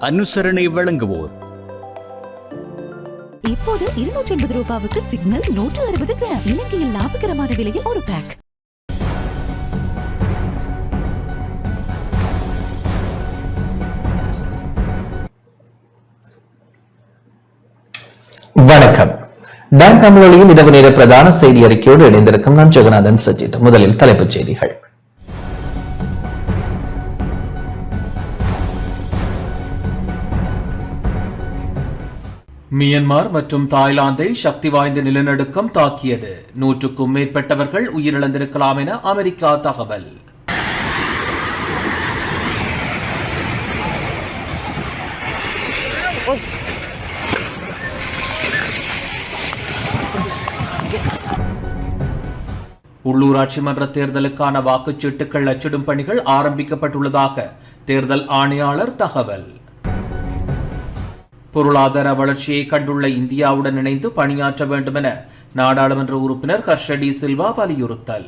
அனுசரணை வழங்குவோர். இப்போது 280 ரூபாவுக்கு சிக்னல் 160 கிராம். இலங்கையில் லாபகரமான விலையில் ஒரு பேக். வணக்கம். டான் தமிழொலியில் இரவு நேர பிரதான செய்தி அறிக்கையோடு இணைந்திருக்கும் நான் ஜெகநாதன் சஜித். முதலில் தலைப்புச் செய்திகள். மியன்மார் மற்றும் தாய்லாந்தை சக்தி வாய்ந்த நிலநடுக்கம் தாக்கியது. 100க்கும் மேற்பட்டவர்கள் உயிரிழந்திருக்கலாம் என அமெரிக்கா தகவல். உள்ளூராட்சி மன்ற தேர்தலுக்கான வாக்குச்சீட்டுகள் அச்சிடும் பணிகள் ஆரம்பிக்கப்பட்டுள்ளதாக தேர்தல் ஆணையாளர் தகவல். பொருளாதார வளர்ச்சியை கண்டுள்ள இந்தியாவுடன் இணைந்து பணியாற்ற வேண்டும் என நாடாளுமன்ற உறுப்பினர் ஹர்ஷடி சில்வா வலியுறுத்தல்.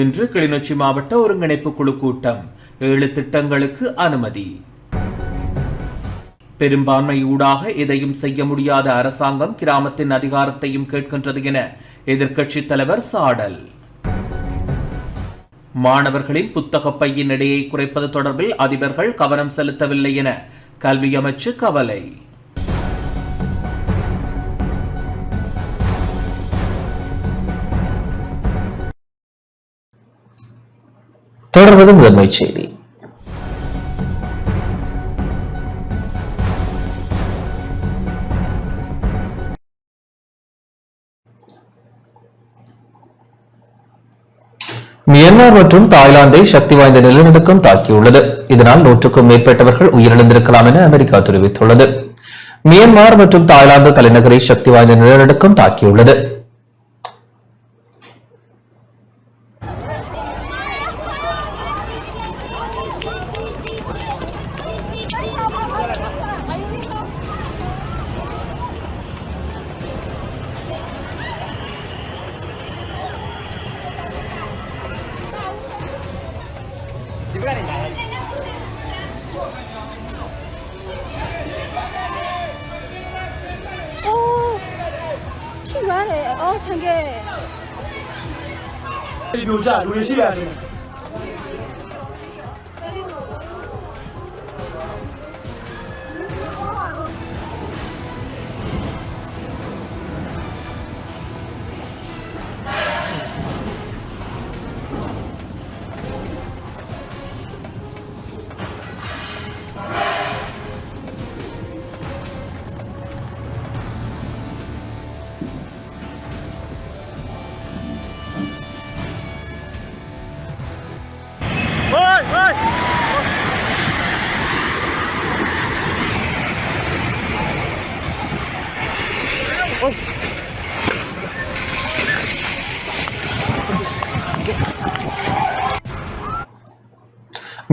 இன்று கிளிநொச்சி மாவட்ட ஒருங்கிணைப்பு குழு கூட்டம். 7 திட்டங்களுக்கு அனுமதி. பெரும்பான்மை ஊடாக எதையும் செய்ய முடியாத அரசாங்கம் கிராமத்தின் அதிகாரத்தையும் கேட்கின்றது என எதிர்க்கட்சித் தலைவர் சாடல். மாணவர்களின் புத்தக பையின் எடையை குறைப்பது தொடர்பில் அதிபர்கள் கவனம் செலுத்தவில்லை என கல்வி அமைச்சு கவலை. தொடர்வது முதன்மை செய்தி. மியான்மர் மற்றும் தாய்லாந்தை சக்தி வாய்ந்த நிலநடுக்கம் தாக்கியுள்ளது. இதனால் 100க்கும் மேற்பட்டவர்கள் உயிரிழந்திருக்கலாம் என அமெரிக்கா தெரிவித்துள்ளது. மியான்மர் மற்றும் தாய்லாந்து தலைநகரை சக்தி வாய்ந்த நிலநடுக்கம் தாக்கியுள்ளது.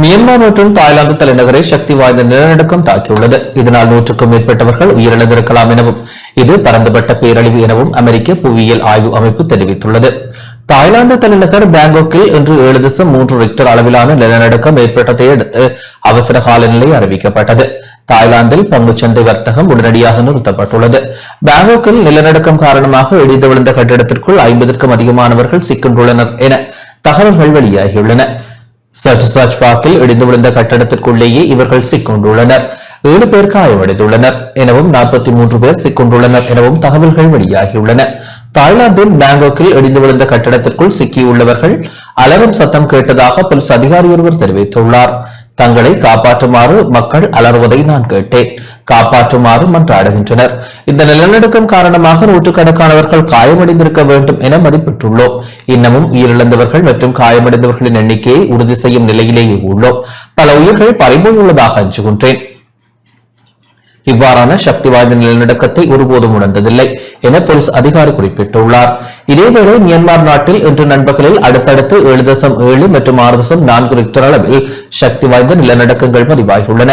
மியான்மர் மற்றும் தாய்லாந்து தலைநகரை சக்தி வாய்ந்த நிலநடுக்கம் தாக்கியுள்ளது. இதனால் 100க்கும் மேற்பட்டவர்கள் உயிரிழந்திருக்கலாம் எனவும் இது பரந்துபட்ட பேரழிவு எனவும் அமெரிக்க புவியியல் ஆய்வு அமைப்பு தெரிவித்துள்ளது. தாய்லாந்து தலைநகர் பாங்காக்கில் இன்று 7.3 ரிக்டர் அளவிலான நிலநடுக்கம் ஏற்பட்டதை அடுத்து அவசர கால நிலை அறிவிக்கப்பட்டது. தாய்லாந்தில் பங்குச்சந்தை வர்த்தகம் உடனடியாக நிறுத்தப்பட்டுள்ளது. பாங்காக்கில் நிலநடுக்கம் காரணமாக இடிந்து விழுந்த கட்டிடத்திற்குள் 50க்கும் அதிகமானவர்கள் சிக்கியுள்ளனர் என தகவல்கள் வெளியாகியுள்ளன. சர்ச்பாக்கில் இடிந்து விழுந்த கட்டடத்திற்குள்ளேயே இவர்கள் சிக்கொண்டுள்ளனர். 7 பேர் காயமடைந்துள்ளனர் எனவும் 43 பேர் சிக்கொண்டுள்ளனர் எனவும் தகவல்கள் வெளியாகியுள்ளன. தாய்லாந்தின் பாங்காக்கில் இடிந்து விழுந்த கட்டடத்திற்குள் சிக்கியுள்ளவர்கள் அலறும் சத்தம் கேட்டதாக போலீஸ் அதிகாரி ஒருவர் தெரிவித்துள்ளார். தங்களை காப்பாற்றுமாறு மக்கள் அலறுவதை நான் கேட்டேன். காப்பாற்றுமாறு மன்றாடுகின்றனர். இந்த நிலநடுக்கம் காரணமாக நூற்றுக்கணக்கானவர்கள் காயமடைந்திருக்க வேண்டும் என மதிப்பிட்டுள்ளோம். இன்னமும் உயிரிழந்தவர்கள் மற்றும் காயமடைந்தவர்களின் எண்ணிக்கையை உறுதி செய்யும் நிலையிலேயே உள்ளோம். பல உயிர்கள் பறிபோயுள்ளதாக அஞ்சுகின்றேன். இவ்வாறான சக்தி வாய்ந்த நிலநடுக்கத்தை ஒருபோதும் உணர்ந்ததில்லை என போலீஸ் அதிகாரி குறிப்பிட்டுள்ளார். இதேவேளை மியான்மர் நாட்டில் இன்று நண்பகலில் அடுத்தடுத்து 7.7 மற்றும் 6.4 ரிக்டர் அளவில் சக்தி வாய்ந்த நிலநடுக்கங்கள் பதிவாகியுள்ளன.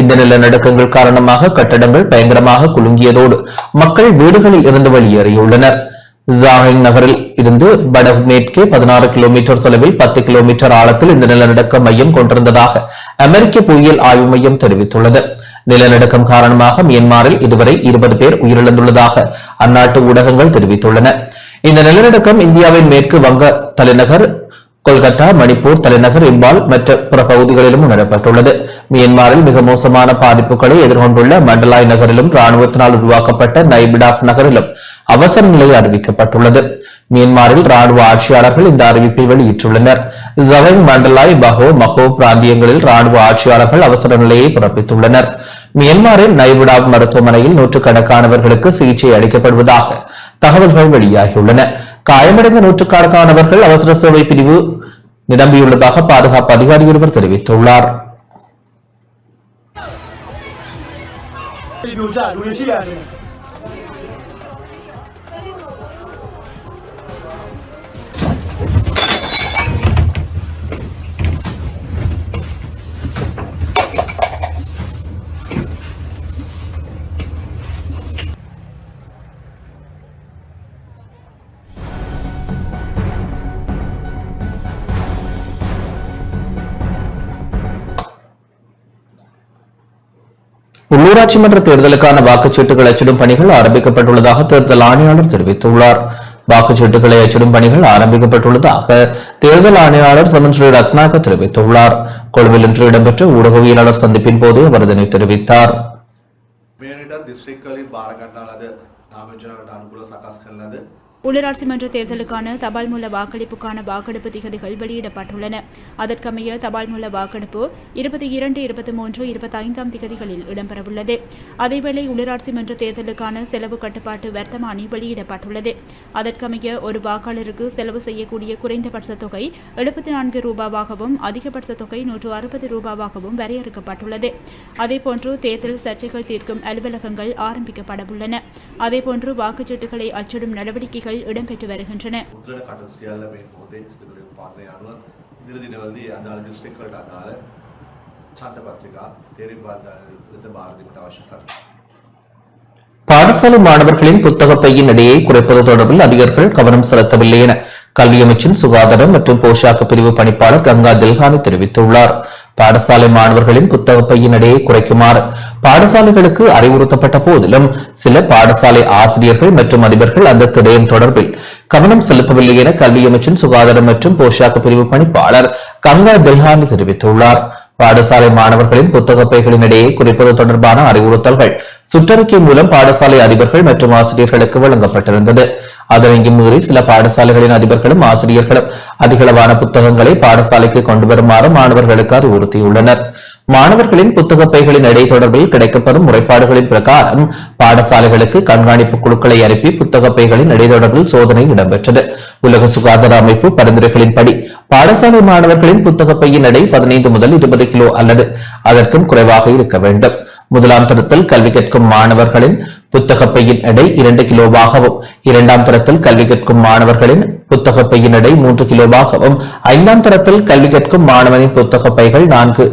இந்த நிலநடுக்கங்கள் காரணமாக கட்டடங்கள் பயங்கரமாக குலுங்கியதோடு மக்கள் வீடுகளில் இருந்து வெளியேறியுள்ளனர். ஜாஹிங் நகரில் இருந்து வடமேற்கே 16 கிலோமீட்டர் தொலைவில் 10 கிலோமீட்டர் ஆழத்தில் இந்த நிலநடுக்க மையம் கொண்டிருந்ததாக அமெரிக்க புவியியல் ஆய்வு மையம் தெரிவித்துள்ளது. நிலநடுக்கம் காரணமாக மியான்மரில் இதுவரை 20 பேர் உயிரிழந்துள்ளதாக அந்நாட்டு ஊடகங்கள் தெரிவித்துள்ளன. இந்த நிலநடுக்கம் இந்தியாவின் மேற்கு வங்க தலைநகர் கொல்கத்தா, மணிப்பூர் தலைநகர் இம்பால் மற்ற பிற பகுதிகளிலும் உணரப்பட்டுள்ளது. மியான்மரில் மிக மோசமான பாதிப்புகளை எதிர்கொண்டுள்ள மண்டலாய் நகரிலும் ராணுவத்தினால் உருவாக்கப்பட்ட நைபிடாக் நகரிலும் அவசர நிலை அறிவிக்கப்பட்டுள்ளது. மியான்மரில் ராணுவ ஆட்சியாளர்கள் இந்த அறிவிப்பை வெளியிட்டுள்ளனர். ஜவைங், மண்டலாய், மகோ பிராந்தியங்களில் ராணுவ ஆட்சியாளர்கள் அவசர நிலையை பிறப்பித்துள்ளனர். மியான்மரின் நைபிடாக் மருத்துவமனையில் நூற்றுக்கணக்கானவர்களுக்கு சிகிச்சை அளிக்கப்படுவதாக தகவல்கள் வெளியாகியுள்ளன. காயமடைந்த நூற்றுக்கணக்கானவர்கள் அவசர சேவை பிரிவு நிரம்பியுள்ளதாக பாதுகாப்பு அதிகாரி ஒருவர் தெரிவித்துள்ளார். உள்ளூராட்சி மன்ற தேர்தலுக்கான வாக்குச்சீட்டுகள் அச்சிடும் பணிகள் ஆரம்பிக்கப்பட்டுள்ளதாக தேர்தல் ஆணையாளர் தெரிவித்துள்ளார். வாக்குச்சீட்டுகளை அச்சிடும் பணிகள் ஆரம்பிக்கப்பட்டுள்ளதாக தேர்தல் ஆணையாளர் சமன் ஸ்ரீ ரத்னாக தெரிவித்துள்ளார். கொழும்பில் இன்று இடம்பெற்ற ஊடகவியலாளர் சந்திப்பின் போது அவர் இதனை தெரிவித்தார். உள்ளூராட்சி மன்ற தேர்தலுக்கான தபால் மூல வாக்களிப்புக்கான வாக்கெடுப்பு திகதிகள் வெளியிடப்பட்டுள்ளன. அதற்கமைய தபால் மூல வாக்கெடுப்பு 22, 23, 25 திகதிகளில் இடம்பெறவுள்ளது. அதேவேளை உள்ளூராட்சி மன்ற தேர்தலுக்கான செலவு கட்டுப்பாட்டு வர்த்தமானி வெளியிடப்பட்டுள்ளது. அதற்கமைய ஒரு வாக்காளருக்கு செலவு செய்யக்கூடிய குறைந்தபட்ச தொகை 74 ரூபாவாகவும் அதிகபட்ச தொகை 160 ரூபாவாகவும் வரையறுக்கப்பட்டுள்ளது. அதேபோன்று தேர்தல் சர்ச்சைகள் தீர்க்கும் அலுவலகங்கள் ஆரம்பிக்கப்படவுள்ளன. அதேபோன்று வாக்குச்சீட்டுகளை அச்சிடும் நடவடிக்கைகள் இடம்பெற்று வருகின்றன. பாடசாலை மாணவர்களின் புத்தக பையின் எடையை குறைப்பது தொடர்பில் அதிகாரிகள் கவனம் செலுத்தவில்லை என கல்வி அமைச்சின் சுகாதாரம் மற்றும் போஷாக்கு பிரிவு பணிப்பாளர் கங்கா தில்ஹானி தெரிவித்துள்ளார். பாடசாலை மாணவர்களின் புத்தக பையின் எடையை குறைக்குமாறு பாடசாலைகளுக்கு அறிவுறுத்தப்பட்ட போதிலும் சில பாடசாலை ஆசிரியர்கள் மற்றும் அதிபர்கள் அந்த திடயம் தொடர்பில் கவனம் செலுத்தவில்லை என கல்வி அமைச்சின் சுகாதாரம் மற்றும் போஷாக்கு பிரிவு பணிப்பாளர் கங்கா தில்ஹானி தெரிவித்துள்ளார். பாடசாலை மாணவர்களின் புத்தக பைகளின் இடையே குறைப்பது தொடர்பான அறிவுறுத்தல்கள் சுற்றறிக்கை மூலம் பாடசாலை அதிபர்கள் மற்றும் ஆசிரியர்களுக்கு வழங்கப்பட்டிருந்தது. அதனையும் மீறி சில பாடசாலைகளின் அதிபர்களும் ஆசிரியர்களும் அதிகளவான புத்தகங்களை பாடசாலைக்கு கொண்டு வருமாறு மாணவர்களுக்கு அறிவுறுத்தியுள்ளனர். மாணவர்களின் புத்தக பைகளின் எடை தொடர்பில் கிடைக்கப்படும் முறைப்பாடுகளின் பிரகாரம் பாடசாலைகளுக்கு கண்காணிப்பு குழுக்களை அனுப்பி புத்தக பைகளின் எடை தொடர்பில் சோதனை இடம்பெற்றது. உலக சுகாதார அமைப்பு பரிந்துரைகளின்படி பாடசாலை மாணவர்களின் புத்தக பையின் எடை 15 முதல் 20 கிலோ அல்லது அதற்கும் குறைவாக இருக்க வேண்டும். முதலாம் தரத்தில் கல்வி கற்கும் மாணவர்களின் புத்தக பையின் எடை 2 கிலோவாகவும், இரண்டாம் தரத்தில் கல்வி கற்கும் மாணவர்களின் புத்தக பையின் எடை 3 கிலோவாகவும், 5ஆம் தரத்தில் கல்வி கற்கும் மாணவனின் புத்தக பைகள் 4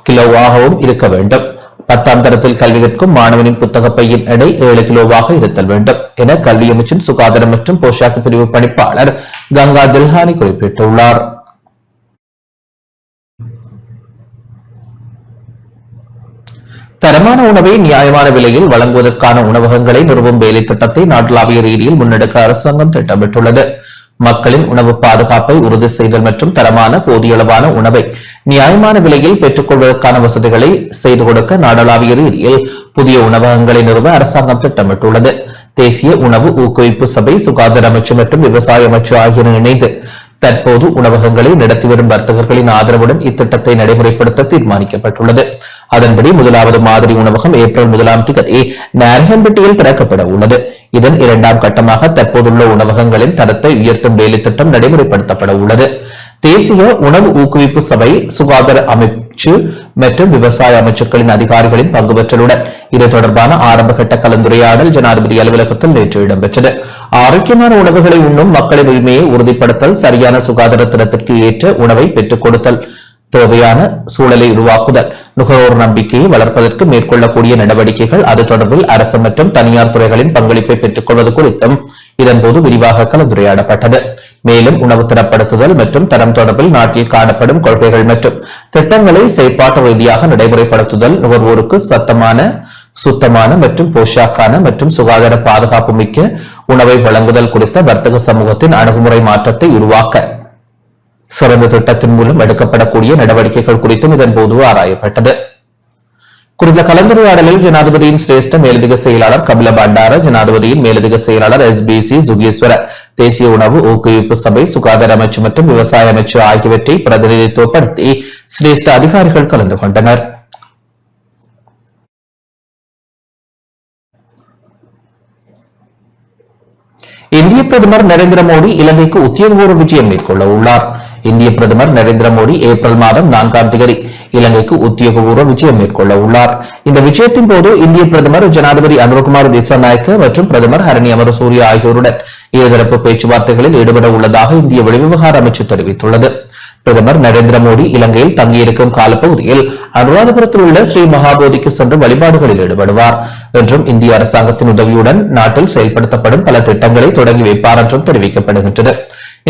கிலோவாகவும் இருக்க வேண்டும். 10ஆம் தரத்தில் கல்வி கற்கும் மாணவனின் புத்தக பையின் எடை 7 கிலோவாக இருத்தல் வேண்டும் என கல்வி அமைச்சின் சுகாதாரம் மற்றும் போஷாக்கு பிரிவு பணிப்பாளர் கங்கா தில்ஹானி குறிப்பிட்டுள்ளார். தரமான உணவை நியாயமான விலையில் வழங்குவதற்கான உணவகங்களை நிறுவும் வேலை திட்டத்தை நாடளாவிய ரீதியில் முன்னெடுக்க அரசாங்கம் திட்டமிட்டுள்ளது. மக்களின் உணவு பாதுகாப்பை உறுதி செய்தல் மற்றும் தரமான போதியளவான உணவை நியாயமான விலையில் பெற்றுக் கொள்வதற்கான வசதிகளை செய்து கொடுக்க நாடளாவிய ரீதியில் புதிய உணவகங்களை நிறுவ அரசாங்கம் திட்டமிட்டுள்ளது. தேசிய உணவு ஊக்குவிப்பு சபை, சுகாதார அமைச்சு மற்றும் விவசாய அமைச்சு ஆகியன இணைந்து தற்போது உணவகங்களை நடத்தி வரும் வர்த்தகர்களின் ஆதரவுடன் இத்திட்டத்தை நடைமுறைப்படுத்த தீர்மானிக்கப்பட்டுள்ளது. அதன்படி முதலாவது மாதிரி உணவகம் ஏப்ரல் 1ஆம் தேதி நாரகன்பட்டியில் திறக்கப்பட உள்ளது. இதன் 2ஆம் கட்டமாக தற்போதுள்ள உணவகங்களின் தரத்தை உயர்த்தும் வேலை திட்டம் நடைமுறைப்படுத்தப்பட உள்ளது. தேசிய உணவு ஊக்குவிப்பு சபை, சுகாதார அமைச்சு மற்றும் விவசாய அமைச்சுக்களின் அதிகாரிகளின் பங்குபற்றலுடன் இது தொடர்பான ஆரம்பகட்ட கலந்துரையாடல் ஜனாதிபதி அலுவலகத்தில் நேற்று இடம்பெற்றது. ஆரோக்கியமான உணவுகளை உண்ணும் மக்களின் உரிமையை உறுதிப்படுத்தல், சரியான சுகாதார தரத்திற்கு ஏற்ற உணவை பெற்றுக் கொடுத்தல் தேவையான சூழலை உருவாக்குதல், நுகர்வோர் நம்பிக்கையை வளர்ப்பதற்கு மேற்கொள்ளக்கூடிய நடவடிக்கைகள், அது தொடர்பில் அரசு மற்றும் தனியார் துறைகளின் பங்களிப்பை பெற்றுக் கொள்வது குறித்தும் இதன்போது விரிவாக கலந்துரையாடப்பட்டது. மேலும் உணவு தரப்படுத்துதல் மற்றும் தரம் தொடர்பில் நாட்டில் காணப்படும் கொள்கைகள் மற்றும் திட்டங்களை செயற்பாட்டு ரீதியாக நடைமுறைப்படுத்துதல், நுகர்வோருக்கு சுத்தமான மற்றும் போஷாக்கான மற்றும் சுகாதார பாதுகாப்பு மிக்க உணவை வழங்குதல் குறித்த வர்த்தக சமூகத்தின் அணுகுமுறை மாற்றத்தை உருவாக்க சிறந்த திட்டத்தின் மூலம் எடுக்கப்படக்கூடிய நடவடிக்கைகள் குறித்தும் இதன்போது ஆராயப்பட்டது. குறித்த கலந்துரையாடலில் ஜனாதிபதியின் சிரேஷ்ட மேலதிக செயலாளர் கபில பண்டார, ஜனாதிபதியின் மேலதிக செயலாளர் SBC சுகேஸ்வர, தேசிய உணவு ஊக்குவிப்பு சபை, சுகாதார அமைச்சு மற்றும் விவசாய அமைச்சு ஆகியவற்றை பிரதிநிதித்துவப்படுத்தி சிரேஷ்ட அதிகாரிகள் கலந்து கொண்டனர். இந்திய பிரதமர் நரேந்திர மோடி இலங்கைக்கு உத்தியோகபூர்வ விஜயம் மேற்கொள்ள உள்ளார். இந்திய பிரதமர் நரேந்திர மோடி ஏப்ரல் மாதம் 4ஆம் தேதி இலங்கைக்கு உத்தியோகபூர்வ விஜயம் மேற்கொள்ள உள்ளார். இந்த விஜயத்தின் போது இந்திய பிரதமர் ஜனாதிபதி அனுரகுமார் திசாநாயக்க மற்றும் பிரதமர் ஹரணி அமரசூரிய ஆகியோருடன் இருதரப்பு பேச்சுவார்த்தைகளில் ஈடுபட உள்ளதாக இந்திய வெளிவிவகார அமைச்சு தெரிவித்துள்ளது. பிரதமர் நரேந்திர மோடி இலங்கையில் தங்கியிருக்கும் காலப்பகுதியில் அனுராதபுரத்தில் உள்ள ஸ்ரீ மகாபோதிக்கு சென்று வழிபாடுகளில் ஈடுபடுவார் என்றும் இந்திய அரசாங்கத்தின் உதவியுடன் நாட்டில் செயல்படுத்தப்படும் பல திட்டங்களை தொடங்கி வைப்பார் என்றும் தெரிவிக்கப்படுகின்றது.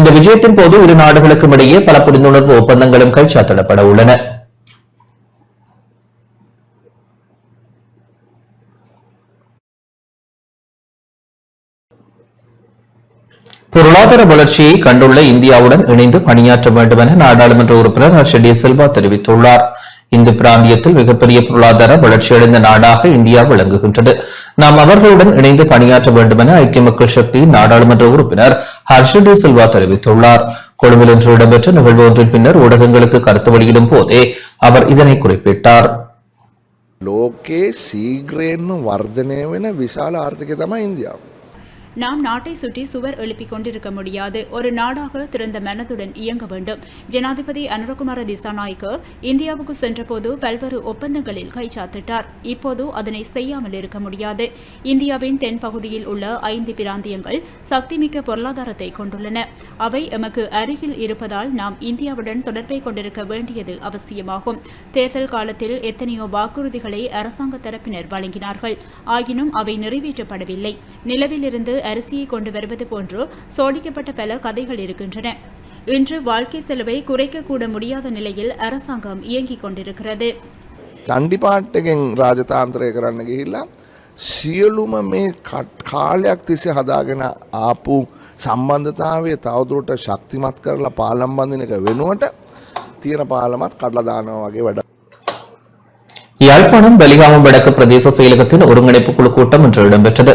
இந்த விஜயத்தின் போது இரு நாடுகளுக்கும் இடையே பல புரிந்துணர்வு ஒப்பந்தங்களும் கைச்சாத்திடப்பட உள்ளன. பொருளாதார வளர்ச்சியை கண்டுள்ள இந்தியாவுடன் இணைந்து பணியாற்ற வேண்டும் என நாடாளுமன்ற உறுப்பினர் ஹர்ஷடி சில்வா தெரிவித்துள்ளார். இந்து பிராந்தியத்தில் மிகப்பெரிய பொருளாதார வளர்ச்சியடைந்த நாடாக இந்தியா விளங்குகின்றது. நாம் அவர்களுடன் இணைந்து பணியாற்ற வேண்டும் என ஐக்கிய மக்கள் சக்தியின் நாடாளுமன்ற உறுப்பினர் ஹர்ஷடி சில்வா தெரிவித்துள்ளார். கொழும்பில் இன்று இடம்பெற்ற நிகழ்வு ஒன்றின் பின்னர் ஊடகங்களுக்கு கருத்து வெளியிடும் போதே அவர் இதனை குறிப்பிட்டார். ලෝකයේ සීග්‍රයෙන්ම වර්ධනය වෙන විශාල ආර්ථිකය තමයි ඉන්දියාව. நாம் நாட்டை சுற்றி சுவர் எழுப்பிக் கொண்டிருக்க முடியாது. ஒரு நாடாக திறந்த மனதுடன் இயங்க வேண்டும். ஜனாதிபதி அனுரகுமார திசாநாயக்க இந்தியாவுக்கு சென்றபோது பல்வேறு ஒப்பந்தங்களில் கைச்சாத்திட்டார். இப்போது அதனை செய்யாமல் இருக்க முடியாது. இந்தியாவின் தென் பகுதியில் உள்ள 5 பிராந்தியங்கள் சக்திமிக்க பொருளாதாரத்தை கொண்டுள்ளன. அவை எமக்கு அருகில் இருப்பதால் நாம் இந்தியாவுடன் தொடர்பை கொண்டிருக்க வேண்டியது அவசியமாகும். தேர்தல் காலத்தில் எத்தனையோ வாக்குறுதிகளை அரசாங்க தரப்பினர் வழங்கினார்கள். ஆயினும் அவை நிறைவேற்றப்படவில்லை. நிலவிலிருந்து அரிசியை கொண்டு வருவது போன்று சோடிக்கப்பட்ட பல கதைகள் இருக்கின்றன. இன்று வாழ்க்கை செலவை குறைக்கக்கூட முடியாத நிலையில் அரசாங்கம் இயங்கிக் கொண்டிருக்கிறது. චණ්ඩිපාට්ටකෙන් රාජතාන්ත්‍රය කරන්න ගිහිල්ලා සියලුම මේ කාලයක් තිස්සේ හදාගෙන ආපු සම්බන්ධතාවය තවදුරට ශක්තිමත් කරලා පාලම් බඳින එක වෙනුවට තියෙන පාලමත් කඩලා දානවා වගේ වැඩ. யாழ்ப்பாணம் பலிகாமம் வடக்கு பிரதேச செயலகத்தின் ஒருங்கிணைப்பு குழு கூட்டம் இன்று இடம்பெற்றது.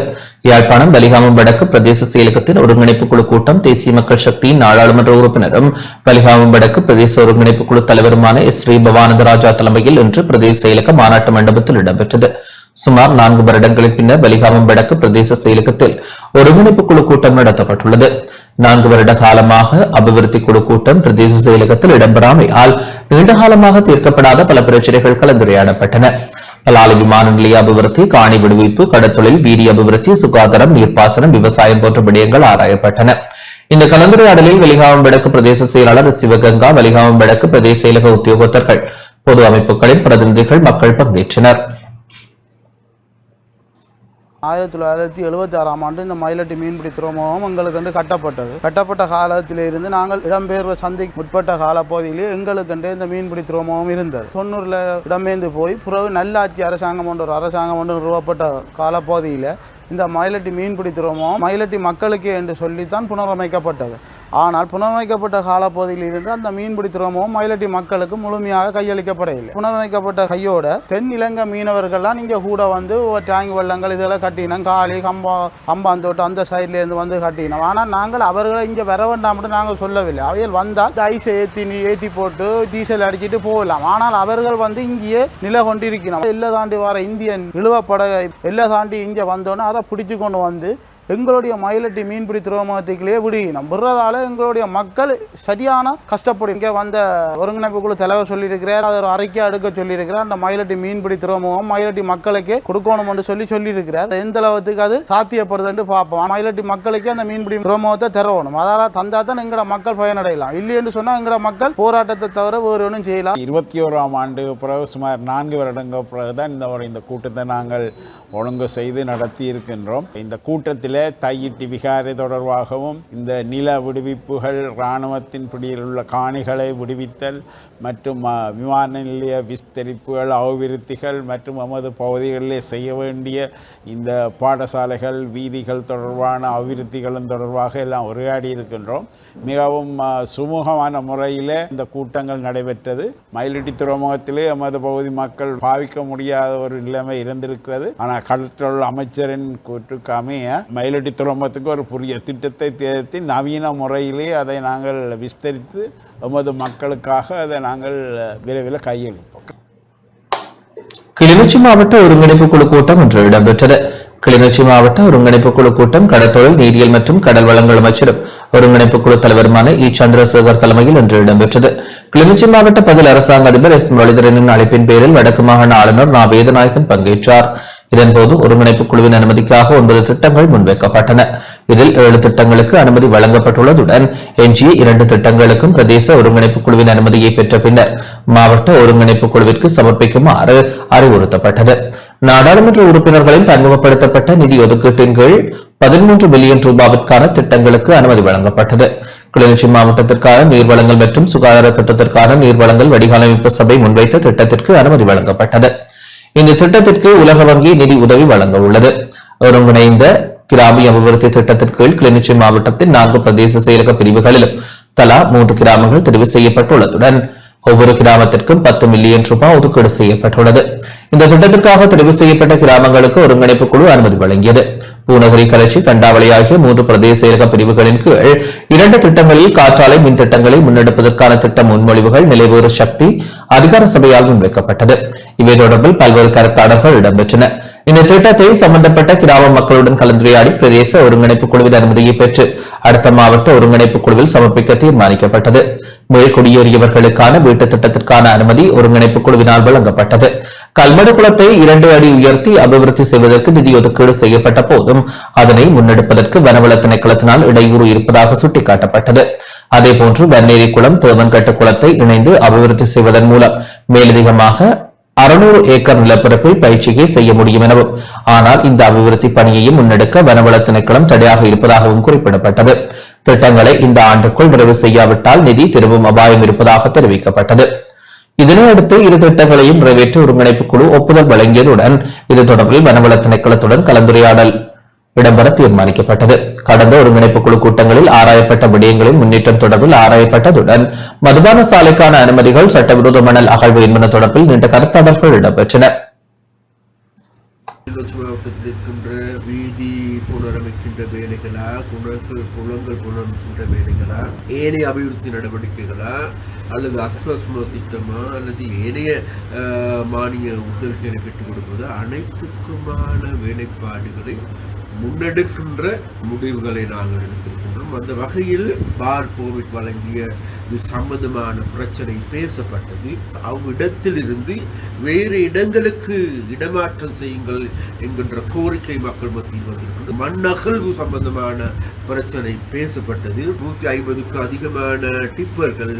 யாழ்ப்பாணம் பலிகாமம் வடக்கு பிரதேச செயலகத்தின் ஒருங்கிணைப்பு குழு கூட்டம் தேசிய மக்கள் சக்தியின் நாடாளுமன்ற உறுப்பினரும் பலிகாமம் வடக்கு பிரதேச ஒருங்கிணைப்பு குழு தலைவருமான ஸ்ரீ பவானந்தராஜா தலைமையில் இன்று பிரதேச செயலக மாநாட்டு மண்டபத்தில் இடம்பெற்றது. சுமார் 4 வருடங்களின் பின்னர் பலிகாமம் வடக்கு பிரதேச செயலகத்தில் ஒருங்கிணைப்பு குழு கூட்டம் நடத்தப்பட்டுள்ளது. 4 வருட காலமாக அபிவிருத்தி குழு கூட்டம் பிரதேச செயலகத்தில் இடம்பெறாமையால் நீண்டகாலமாக தீர்க்கப்படாத பல பிரச்சனைகள் கலந்துரையாடப்பட்டன. பலாலி விமான நிலைய அபிவிருத்தி, காணி விடுவிப்பு, கடற்தொழில், வீதி அபிவிருத்தி, சுகாதாரம், நீர்ப்பாசனம், விவசாயம் போன்ற விடயங்கள் ஆராயப்பட்டன. இந்த கலந்துரையாடலில் வெளிகாமம் வடக்கு பிரதேச செயலாளர் சிவகங்கா, வெளிகாமம் வடக்கு பிரதேச செயலக உத்தியோகத்தர்கள், பொது அமைப்புகளின் பிரதிநிதிகள், மக்கள் பங்கேற்றனர். 1976ஆம் ஆண்டு இந்த மயிலட்டி மீன்பிடி துறைமுகம் எங்களுக்கு கட்டப்பட்ட காலத்திலிருந்து நாங்கள் இடம்பெயர்வு சந்தைக்கு முற்பட்ட காலப்பகுதியிலே எங்களுக்கு இந்த மீன்பிடி துறைமுகம் இருந்தது. 90ல் இடம்பெயர்ந்து போய் பிறகு நல்லாட்சி அரசாங்கம் ஒன்று நிறுவப்பட்ட காலப்பகுதியில் இந்த மயிலட்டி மீன்பிடி துறைமுகம் மயிலட்டி மக்களுக்கே என்று சொல்லித்தான் புனரமைக்கப்பட்டது. ஆனால் புனரமைக்கப்பட்ட காலப்பகுதியிலிருந்து அந்த மீன்பிடி துறைமுகம் மயிலட்டி மக்களுக்கு முழுமையாக கையளிக்கப்படவில்லை. புனரமைக்கப்பட்ட கையோட தென் இலங்கை மீனவர்கள்லாம் இங்கே கூட வந்து டேங்க் வெள்ளங்கள் இதெல்லாம் கட்டினோம், காளி கம்பாந்தோட்டம் அந்த சைட்லேருந்து வந்து கட்டினோம். ஆனால் நாங்கள் அவர்களை இங்கே வர வேண்டாம்னு நாங்கள் சொல்லவில்லை. அவைகள் வந்தால் ஐஸை ஏற்றி போட்டு டீசல் அடிச்சுட்டு போகலாம். ஆனால் அவர்கள் வந்து இங்கேயே நிலை கொண்டிருக்கணும். எல்லை தாண்டி வர இந்தியன் இழுவப்பட எல்லை தாண்டி இங்கே வந்தோன்னே அதை பிடிச்சு கொண்டு வந்து எங்களுடைய மயிலட்டி மீன்பிடி துறைமுகத்துக்குள்ளேயே விடுகினோம். விடுறதால எங்களுடைய மக்கள் சரியான கஷ்டப்படும். இங்கே வந்த ஒருங்கிணைப்பு குழு தலைவர் சொல்லியிருக்கிறார், அதை ஒரு அறிக்கை எடுக்க சொல்லியிருக்கிறார். அந்த மயிலட்டி மீன்பிடி துறைமுகம் மயிலட்டி மக்களுக்கு கொடுக்கணும் என்று சொல்லியிருக்கிறார். எந்த அளவுக்கு அது சாத்தியப்படுதுன்னு பார்ப்போம். மயிலட்டி மக்களுக்கு அந்த மீன்பிடி துறைமுகத்தை தரணும். அதால தந்தா தான் எங்களோட மக்கள் பயனடையலாம். இல்லை என்று சொன்னால் எங்களோட மக்கள் போராட்டத்தை தவிர வேறு ஒன்றும் செய்யலாம். 21ஆம் ஆண்டு பிறகு சுமார் 4 வருடங்கள் பிறகுதான் இந்த கூட்டத்தை நாங்கள் ஒழுங்கு செய்து நடத்தி இருக்கின்றோம். இந்த கூட்டத்தில் தையிட்டி விகாரை தொடர்பாகவும் இந்த நில விடுவிப்புகள், இராணுவத்தின் பிடியில் உள்ள காணிகளை விடுவித்தல் மற்றும் விமான நிலைய விஸ்தரிப்புகள், அபிவிருத்திகள் மற்றும் நமது பகுதிகளிலே செய்ய வேண்டிய இந்த பாடசாலைகள், வீதிகள் தொடர்பான அபிவிருத்திகளும் தொடர்பாக எல்லாம் உரையாடி இருக்கின்றோம். மிகவும் சுமூகமான முறையில் இந்த கூட்டங்கள் நடைபெற்றது. மயிலட்டி துறைமுகத்திலே எமது பகுதி மக்கள் பாவிக்க முடியாத ஒரு நிலைமை இருந்திருக்கிறது. ஆனால் கடற்றொழில் அமைச்சரின் கூற்றுக்கு அமைய மயிலட்டி துறைமுகத்துக்கு ஒரு புதிய திட்டத்தை தேர்த்தி நவீன முறையிலே அதை நாங்கள் விஸ்தரித்து எமது மக்களுக்காக அதை நாங்கள் விரைவில் கையளிப்போம். கிளிநொச்சி மாவட்ட ஒருங்கிணைப்பு குழு கூட்டம் இன்று இடம்பெற்றது. கிளிநொச்சி மாவட்ட ஒருங்கிணைப்பு குழு கூட்டம் கடற்தொழில், நீரியல் மற்றும் கடல் வளங்கள் அமைச்சரும் ஒருங்கிணைப்பு குழு தலைவருமான இ சந்திரசேகர் தலைமையில் இன்று இடம்பெற்றது. கிளிநொச்சி மாவட்ட பதில் அரசாங்க அதிபர் எஸ் முரளிதரனின் அழைப்பின் பேரில் வடக்கு மாகாண ஆளுநர் நா வேதநாயகன் பங்கேற்றார். இதன்போது ஒருங்கிணைப்பு குழுவின் அனுமதிக்காக 9 திட்டங்கள் முன்வைக்கப்பட்டன. இதில் 7 திட்டங்களுக்கு அனுமதி வழங்கப்பட்டுள்ளதுடன் எஞ்சிய 2 திட்டங்களுக்கும் பிரதேச ஒருங்கிணைப்பு குழுவின் அனுமதியை பெற்ற பின்னர் மாவட்ட ஒருங்கிணைப்பு குழுவிற்கு சமர்ப்பிக்குமாறு அறிவுறுத்தப்பட்டது. நாடாளுமன்ற உறுப்பினர்களின் பன்முகப்படுத்தப்பட்ட நிதி ஒதுக்கீட்டின் கீழ் 13 பில்லியன் ரூபாவிற்கான திட்டங்களுக்கு அனுமதி வழங்கப்பட்டது. கிளிநொச்சி மாவட்டத்திற்கான நீர்வளங்கள் மற்றும் சுகாதார திட்டத்திற்கான நீர்வளங்கள் வடிகாலமைப்பு சபை முன்வைத்த திட்டத்திற்கு அனுமதி வழங்கப்பட்டது. இந்த திட்டத்திற்கு உலக வங்கி நிதி உதவி வழங்க உள்ளது. ஒருங்கிணைந்த கிராமிய அபிவிருத்தி திட்டத்தின் கீழ் கிளிநொச்சி மாவட்டத்தின் 4 பிரதேச செயலக பிரிவுகளிலும் தலா 3 கிராமங்கள் தெரிவு செய்யப்பட்டுள்ளதுடன் ஒவ்வொரு கிராமத்திற்கும் 10 மில்லியன் ரூபாய் ஒதுக்கீடு செய்யப்பட்டுள்ளது. இந்த திட்டத்திற்காக தெரிவு செய்யப்பட்ட கிராமங்களுக்கு ஒருங்கிணைப்பு குழு அனுமதி வழங்கியது. பூநகரி, கரைச்சி, தண்டாவளி ஆகிய 3 பிரதேச செயலக பிரிவுகளின் கீழ் 2 திட்டங்களில் காற்றாலை மின் திட்டங்களை முன்னெடுப்பதற்கான திட்ட முன்மொழிவுகள் நிலைவேறு சக்தி அதிகார சபையால் முன்வைக்கப்பட்டது. இவை தொடர்பில் பல்வேறு கருத்தாடல்கள் இடம்பெற்றன. இந்த திட்டத்தை சம்பந்தப்பட்ட கிராம மக்களுடன் கலந்துரையாடி பிரதேச ஒருங்கிணைப்பு குழுவின் அனுமதியை பெற்று அடுத்த மாவட்ட ஒருங்கிணைப்பு குழுவில் சமர்ப்பிக்க தீர்மானிக்கப்பட்டது. குடியேறியவர்களுக்கான வீட்டு திட்டத்திற்கான அனுமதி ஒருங்கிணைப்பு குழுவினால் வழங்கப்பட்டது. கல்மடு குளத்தை 2 அடி உயர்த்தி அபிவிருத்தி செய்வதற்கு நிதி ஒதுக்கீடு செய்யப்பட்ட போதும் அதனை முன்னெடுப்பதற்கு வனவள திணைக்களத்தினால் இடையூறு இருப்பதாக சுட்டிக்காட்டப்பட்டது. அதேபோன்று வன்னேரி குளம், தேவன்கட்டு குளத்தை இணைந்து அபிவிருத்தி செய்வதன் மூலம் மேலதிகமாக 600 ஏக்கர் நிலப்பரப்பில் பயிற்சியை செய்ய முடியும் எனவும், ஆனால் இந்த அபிவிருத்தி பணியையும் முன்னெடுக்க வனவள திணைக்களம் தடையாக இருப்பதாகவும் குறிப்பிடப்பட்டது. திட்டங்களை இந்த ஆண்டுக்குள் நிறைவு செய்யாவிட்டால் நிதி திரும்பும் அபாயம் இருப்பதாக தெரிவிக்கப்பட்டது. இதனையடுத்து 2 திட்டங்களையும் நிறைவேற்ற ஒருங்கிணைப்பு குழு ஒப்புதல் வழங்கியதுடன் இது தொடர்பில் வனவள திணைக்களத்துடன் கலந்துரையாடல் இடம்பெற தீர்மானிக்கப்பட்டது. கடந்த ஒருங்கிணைப்பு குழு கூட்டங்களில் ஆராயப்பட்ட விடயங்களின் முன்னேற்றம் தொடர்பில் ஆராயப்பட்டதுடன் மதுபான சாலைக்கான அனுமதிகள், சட்டவிரோத மணல் அகழ்வு என்பன தொடர்பில் நீண்ட கருத்தாடல்கள் இடம்பெற்றன. மாவட்டத்தில் இருக்கின்ற வீதி புனரமைக்கின்ற வேலைகளா, குளங்கள் புனரமைக்கின்ற வேலைகளா, ஏனைய அபிவிருத்தி நடவடிக்கைகளா, அல்லது அஸ்வஸ்ம திட்டமா, அல்லது ஏனைய மானிய உதவிகளை பெற்றுக் கொடுப்பது, அனைத்துக்குமான வேலைப்பாடுகளை முன்னெடுக்கின்ற முடிவுகளை நாங்கள் எடுத்திருக்கின்றோம். அந்த வகையில் பார் கோவிட் வழங்கிய இது சம்பந்தமான பிரச்சனை பேசப்பட்டது. அவ்விடத்திலிருந்து வேறு இடங்களுக்கு இடமாற்றம் செய்யுங்கள் என்கின்ற கோரிக்கை மக்கள் மத்தியில் வந்திருக்கிறது. மண்ணகழ்வு சம்பந்தமான பிரச்சனை பேசப்பட்டது. 150க்கு அதிகமான டிப்பர்கள்,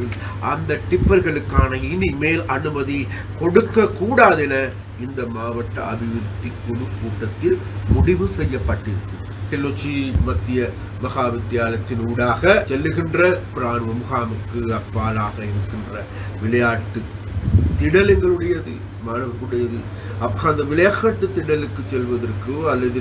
அந்த டிப்பர்களுக்கான இனிமேல் அனுமதி கொடுக்க கூடாது என இந்த மாவட்ட அபிவிருத்தி குழு கூட்டத்தில் முடிவு செய்யப்பட்டிருக்கு. கிளிநொச்சி மத்திய மகா வித்தியாலயத்தின் ஊடாக செல்லுகின்ற இராணுவ முகாமுக்கு அப்பாலாக இருக்கின்ற விளையாட்டு திடல் எங்களுடையது, மாணவர்களுடையது. அந்த விளையாட்டு திடலுக்கு செல்வதற்கோ அல்லது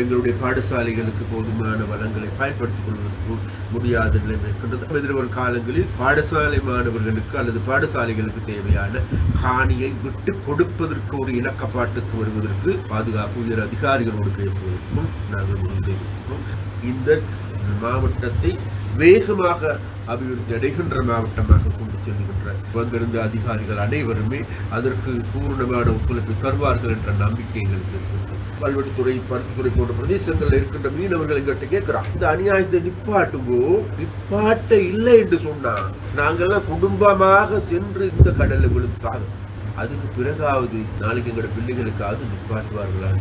எங்களுடைய பாடசாலைகளுக்கு போதுமான வளங்களை பயன்படுத்திக் கொள்வதற்கோ முடியாத நிலைமை இருக்கின்றது. எதிர்வரும் காலங்களில் பாடசாலை மாணவர்களுக்கு அல்லது பாடசாலைகளுக்கு தேவையான காணியை விட்டு கொடுப்பதற்கு ஒரு இலக்கப்பாட்டுக்கு வருவதற்கு பாதுகாப்பு உயர் அதிகாரிகளோடு பேசுவதற்கும் நாங்கள் முடிவு செய்திருக்கிறோம். இந்த மாவட்டத்தை வேகமாக அபிவிருத்தி அடைகின்ற மாவட்டமாக கொண்டு செல்கின்ற வந்திருந்த அதிகாரிகள் அனைவருமே அதற்கு பூர்ணமான ஒத்துழைப்பு தருவார்கள் என்ற நம்பிக்கை எங்களுக்கு இருக்கிறது. பல்வெட்டுத்துறை பருத்தித்துறை போன்ற பிரதேசங்களில் இருக்கின்ற மீனவர்கள் எங்கிட்ட கேட்கிறான், இந்த அநியாயத்தை நிப்பாட்டுங்கோ, நிப்பாட்ட இல்லை என்று சொன்னா நாங்கெல்லாம் குடும்பமாக சென்று இந்த கடல்ல விழுந்து சாகும், அதுக்கு பிறகாவது நாளைக்கு எங்களோட பிள்ளைகளுக்காவது நிப்பாட்டுவார்களா?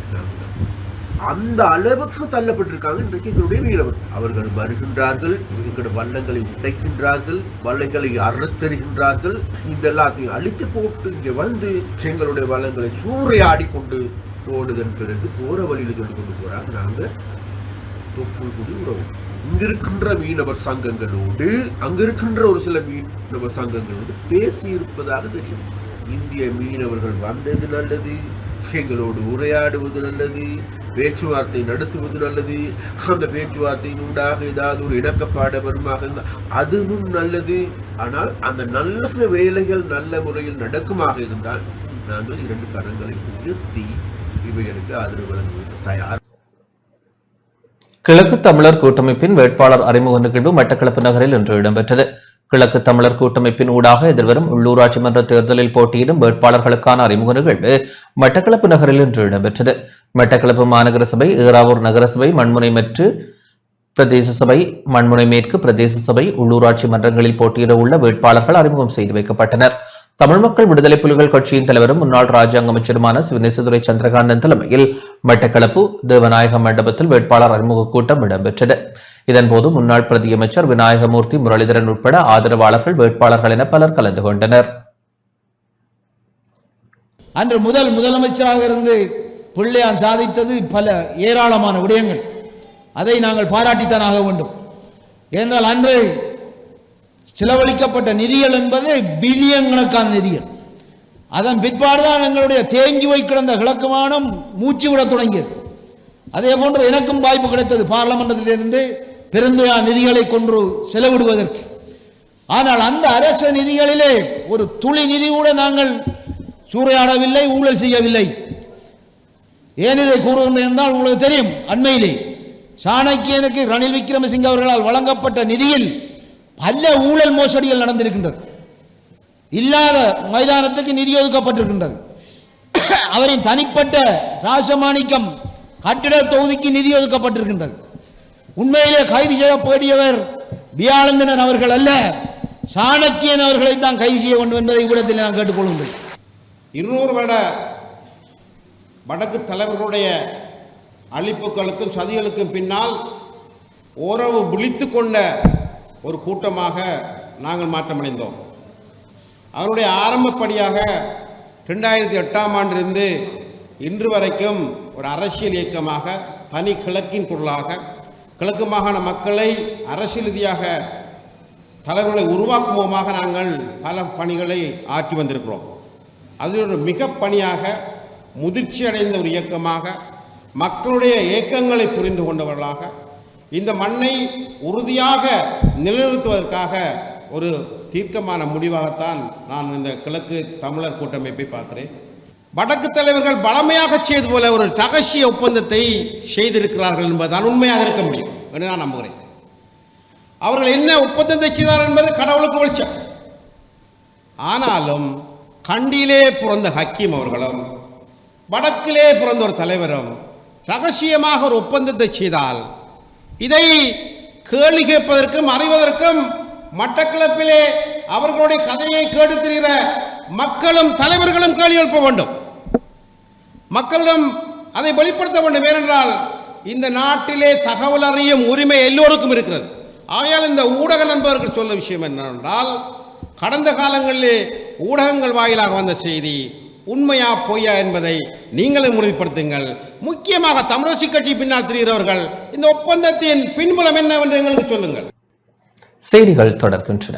அந்த அளவுக்கு தள்ளப்பட்டிருக்காங்க இன்றைக்கு எங்களுடைய மீனவர். அவர்கள் வருகின்றார்கள், எங்களுடைய வள்ளங்களை உடைக்கின்றார்கள், வள்ளைகளை அறுத்தறிகின்றார்கள், இந்த எல்லாத்தையும் அழித்து போட்டு இங்கே வந்து எங்களுடைய வள்ளங்களை சூறையாடி கொண்டு போனதன் பிறகு போற வழியில் கொண்டு போறாங்க. நாங்க தொப்புள் குடி உறவு இங்கிருக்கின்ற மீனவர் சங்கங்களோடு அங்கிருக்கின்ற ஒரு சில மீனவர் சங்கங்களோடு பேசி இருப்பதாக தெரியும். இந்திய மீனவர்கள் வந்தது நல்லது, எங்களோடு உரையாடுவது நல்லது, பேச்சுவார்த்தை நடத்துவது நல்லது, அந்த பேச்சுவார்த்தையினூடாக ஏதாவது ஒரு இணக்கப்பாடு வருமாக இருந்தால் அதுவும் நல்லது. ஆனால் அந்த நல்ல வேலைகள் நல்ல முறையில் நடக்குமாக இருந்தால் நாங்கள் 2 கரங்களை உயர்த்தி இவைகளுக்கு ஆதரவு வழங்குவது தயார். கிழக்கு தமிழர் கூட்டமைப்பின் வேட்பாளர் அறிமுக நிகழ்வு மட்டக்களப்பு நகரில் இன்று இடம்பெற்றது. கிழக்கு தமிழர் கூட்டமைப்பின் ஊடாக எதிர்வரும் உள்ளூராட்சி மன்ற தேர்தலில் போட்டியிடும் வேட்பாளர்களுக்கான அறிமுக நிகழ்வு மட்டக்களப்பு நகரில் இன்று இடம்பெற்றது. மட்டக்களப்பு மாநகர சபை, ஏறாவூர் நகரசபை, மண்முனை மெற்று பிரதேச சபை, மண்முனை மேற்கு பிரதேச சபை, உள்ளூராட்சி மன்றங்களில் போட்டியிட உள்ள வேட்பாளர்கள் அறிமுகம் செய்து வைக்கப்பட்டனர். தமிழ் மக்கள் விடுதலை புலிகள் கட்சியின் தலைவரும் முன்னாள் ராஜாங்க அமைச்சருமான சிவநேசதுரை சந்திரகாந்தன் தலைமையில் மட்டக்களப்பு தேவநாயக மண்டபத்தில் வேட்பாளர் அறிமுக கூட்டம் இடம்பெற்றது. இதன்போது முன்னாள் பிரதியமைச்சர் விநாயகமூர்த்தி, முரளிதரன் உட்பட ஆதரவாளர்கள், வேட்பாளர்கள் என பலர் கலந்து கொண்டனர். அன்று முதலமைச்சராக இருந்து பிள்ளையான் சாதித்தது பல ஏராளமான விடயங்கள். அதை நாங்கள் பாராட்டித்தான் வேண்டும். ஏனென்றால் அன்று செலவழிக்கப்பட்ட நிதிகள் என்பது பில்லியன் கணக்கான நிதிகள். அதன் பிற்பாடுதான் எங்களுடைய தேங்கி வை கிடந்த கிழக்கு மாநிலம் மூச்சு விட தொடங்கியது. அதே போன்று எனக்கும் வாய்ப்பு கிடைத்தது பார்லமெண்டத்திலிருந்து பெருந்தொகை நிதிகளை கொண்டு செலவிடுவதற்கு. ஆனால் அந்த அரசு நிதிகளிலே ஒரு துளி நிதி கூட நாங்கள் சூறையாடவில்லை, ஊழல் செய்யவில்லை. ஏன் இதை கூறுகின்றேன் என்றால் உங்களுக்கு தெரியும், அண்மையிலே சாணக்கியனுக்கு ரணில் விக்ரமசிங்க அவர்களால் வழங்கப்பட்ட நிதியில் பல ஊழல் மோசடிகள் நடந்திருக்கின்றது. இல்லாத மைதானத்துக்கு நிதி ஒதுக்கப்பட்டிருக்கின்றது. அவரின் தனிப்பட்ட ராசமாணிக்கம் கட்டிட தொகுதிக்கு நிதி ஒதுக்கப்பட்டிருக்கின்றது. உண்மையிலே கைது செய்யப்படியவர் வியாழந்தன் அவர்கள் அல்ல, சாணக்கியன் அவர்களை தான் கைது செய்ய வேண்டும் என்பதை கூடத்தில் நான் கேட்டுக்கொள்கின்றேன். 200 வருட வடக்கு தலைவர்களுடைய அழிப்புகளுக்கும் சதிகளுக்கும் பின்னால் ஓரவு விழித்து கொண்ட ஒரு கூட்டமாக நாங்கள் மாற்றமடைந்தோம். அவருடைய ஆரம்பப்படியாக 2008ஆம் ஆண்டிலிருந்து இன்று வரைக்கும் ஒரு அரசியல் இயக்கமாக, தனி கிழக்கின் குரலாக, கிழக்கு மாகாண மக்களை அரசியல் ரீதியாக தலைவர்களை உருவாக்குவோமாக நாங்கள் பல பணிகளை ஆற்றி வந்திருக்கிறோம். அதில் ஒரு மிக பணியாக முதிர்ச்சி அடைந்த ஒரு இயக்கமாக, மக்களுடைய இயக்கங்களை புரிந்து கொண்டவர்களாக, இந்த மண்ணை உறுதியாக நிலைநிறுத்துவதற்காக ஒரு தீர்க்கமான முடிவாகத்தான் நான் இந்த கிழக்கு தமிழர் கூட்டமைப்பை பார்க்கிறேன். வடக்கு தலைவர்கள் பலமையாக செய்து போல ஒரு ரகசிய ஒப்பந்தத்தை செய்திருக்கிறார்கள் என்பதுதான் உண்மையாக இருக்க முடியும் என்று நான் நம்புகிறேன். அவர்கள் என்ன ஒப்பந்தத்தை செய்தார்கள் என்பது கடவுளுக்கு வெளிச்சம். ஆனாலும் கண்டியிலே பிறந்த ஹக்கீம் அவர்களும் வடக்கிலே பிறந்த ஒரு தலைவரும் ரகசியமாக ஒரு ஒப்பந்தத்தை செய்தால் இதை கேள்வி கேட்பதற்கும் அறிவதற்கும் மட்டக்களப்பிலே அவர்களுடைய கதையை கேட்டு திரிகிற மக்களும் தலைவர்களும் கேள்வி எழுப்ப வேண்டும். மக்களிடம் அதை வெளிப்படுத்த வேண்டும். ஏனென்றால் இந்த நாட்டிலே தகவல் அறியும் உரிமை எல்லோருக்கும் இருக்கிறது. ஆகையால் இந்த ஊடக நண்பர்கள் சொல்ல விஷயம் என்னவென்றால், கடந்த காலங்களிலே ஊடகங்கள் வாயிலாக வந்த செய்தி உண்மையா பொய்யா என்பதை நீங்களும் உறுதிப்படுத்துங்கள். முக்கியமாக தமிழரசு கட்சி பின்னால் திரிகிறவர்கள் இந்த ஒப்பந்தத்தின் பின்புலம் என்னவென்று எங்களுக்கு சொல்லுங்கள். செய்திகள் தொடர்கின்றன.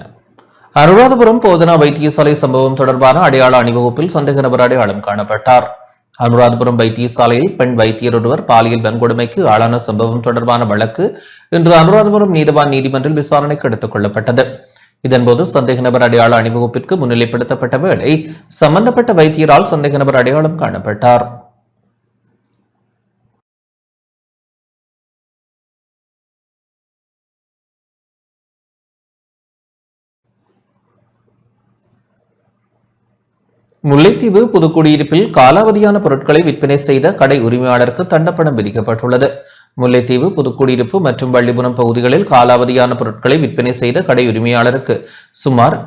அனுராதபுரம் போதனா வைத்தியசாலை சம்பவம் தொடர்பான அடையாள அணிவகுப்பில் சந்தேக நபர் அடையாளம் காணப்பட்டார். அனுராதபுரம் வைத்தியசாலையில் பெண் வைத்தியர் ஒருவர் பாலியல் வன்கொடுமைக்கு ஆளான சம்பவம் தொடர்பான வழக்கு இன்று அனுராதபுரம் நீதிவான் நீதிமன்றில் விசாரணைக்கு எடுத்துக் கொள்ளப்பட்டது. இதன்போது சந்தேக நபர் அடையாள அணிவகுப்பிற்கு முன்னிலைப்படுத்தப்பட்ட வேளை சம்பந்தப்பட்ட வைத்தியரால் சந்தேக நபர் அடையாளம் காணப்பட்டார். முல்லைத்தீவு புதுக்குடியிருப்பில் காலாவதியான பொருட்களை விற்பனை செய்த கடை உரிமையாளருக்கு தண்டப்பணம் விதிக்கப்பட்டுள்ளது. முல்லைத்தீவு புதுக்குடியிருப்பு மற்றும் வள்ளிபுரம் பகுதிகளில் காலாவதியான பொருட்களை விற்பனை செய்த கடை உரிமையாளருக்கு சுமார்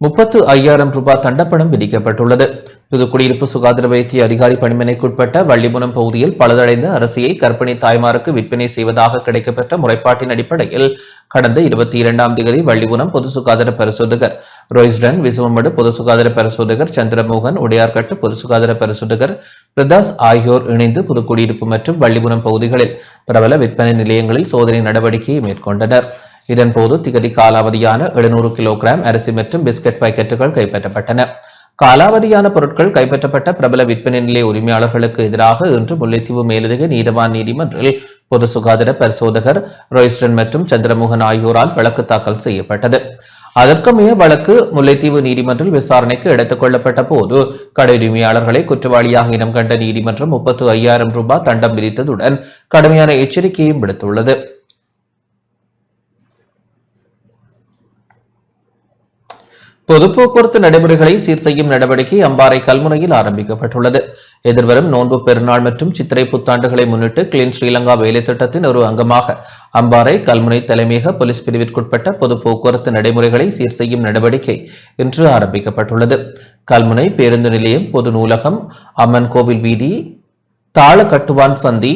35,000 ரூபாய் தண்டப்பணம் விதிக்கப்பட்டுள்ளது. புதுக்குடியிருப்பு சுகாதார வைத்திய அதிகாரி பணிமனைக்குட்பட்ட வள்ளிபுரம் பகுதியில் பழுதடைந்த அரிசியை கர்ப்பிணி தாய்மாருக்கு விற்பனை செய்வதாக கிடைக்கப்பெற்ற முறைப்பாட்டின் அடிப்படையில் கடந்த 22ஆம் தேதி வள்ளிபுரம் பொது சுகாதார பரிசோதகர் ரோய்ஸ்டன், விசுவமடு பொது சுகாதார பரிசோதகர் சந்திரமோகன், உடையார்கட்டு பொது சுகாதார பரிசோதகர் பிரதாஸ் ஆகியோர் இணைந்து புதுக்குடியிருப்பு மற்றும் வள்ளிபுரம் பகுதிகளில் பிரபல விற்பனை நிலையங்களில் சோதனை நடவடிக்கையை மேற்கொண்டனர். இதன்போது திகதி காலாவதியான 700 கிலோகிராம் அரிசி மற்றும் பிஸ்கட் பாக்கெட்டுகள் கைப்பற்றப்பட்டன. காலாவதியான பொருட்கள் கைப்பற்றப்பட்ட பிரபல விற்பனை நிலைய உரிமையாளர்களுக்கு எதிராக இன்று முல்லைத்தீவு மேலதிக நீதவான் நீதிமன்றில் பொது சுகாதார பரிசோதகர் ரோய்ஸ்டன் மற்றும் சந்திரமோகன் ஆகியோரால் வழக்கு தாக்கல் செய்யப்பட்டது. அதற்கமைய வழக்கு முல்லைத்தீவு நீதிமன்றில் விசாரணைக்கு எடுத்துக் கொள்ளப்பட்ட போது கடை உரிமையாளர்களை குற்றவாளியாக இனம் கண்ட நீதிமன்றம் 35,000 ரூபாய் தண்டம் விதித்ததுடன் கடுமையான எச்சரிக்கையும் விடுத்துள்ளது. பொது போக்குவரத்து நடைமுறைகளை சீர் செய்யும் நடவடிக்கை அம்பாறை கல்முனையில் ஆரம்பிக்கப்பட்டுள்ளது. எதிர்வரும் நோன்பு பெருநாள் மற்றும் சித்திரை புத்தாண்டுகளை முன்னிட்டு கிளீன் ஸ்ரீலங்கா வேலை திட்டத்தின் ஒரு அங்கமாக அம்பாறை கல்முனை தலைமையக போலீஸ் பிரிவிற்குட்பட்ட பொது போக்குவரத்து நடைமுறைகளை சீர் செய்யும் நடவடிக்கை இன்று ஆரம்பிக்கப்பட்டுள்ளது. கல்முனை பேருந்து நிலையம், பொது நூலகம், அம்மன் கோவில் வீதி, தாள கட்டுவான் சந்தி,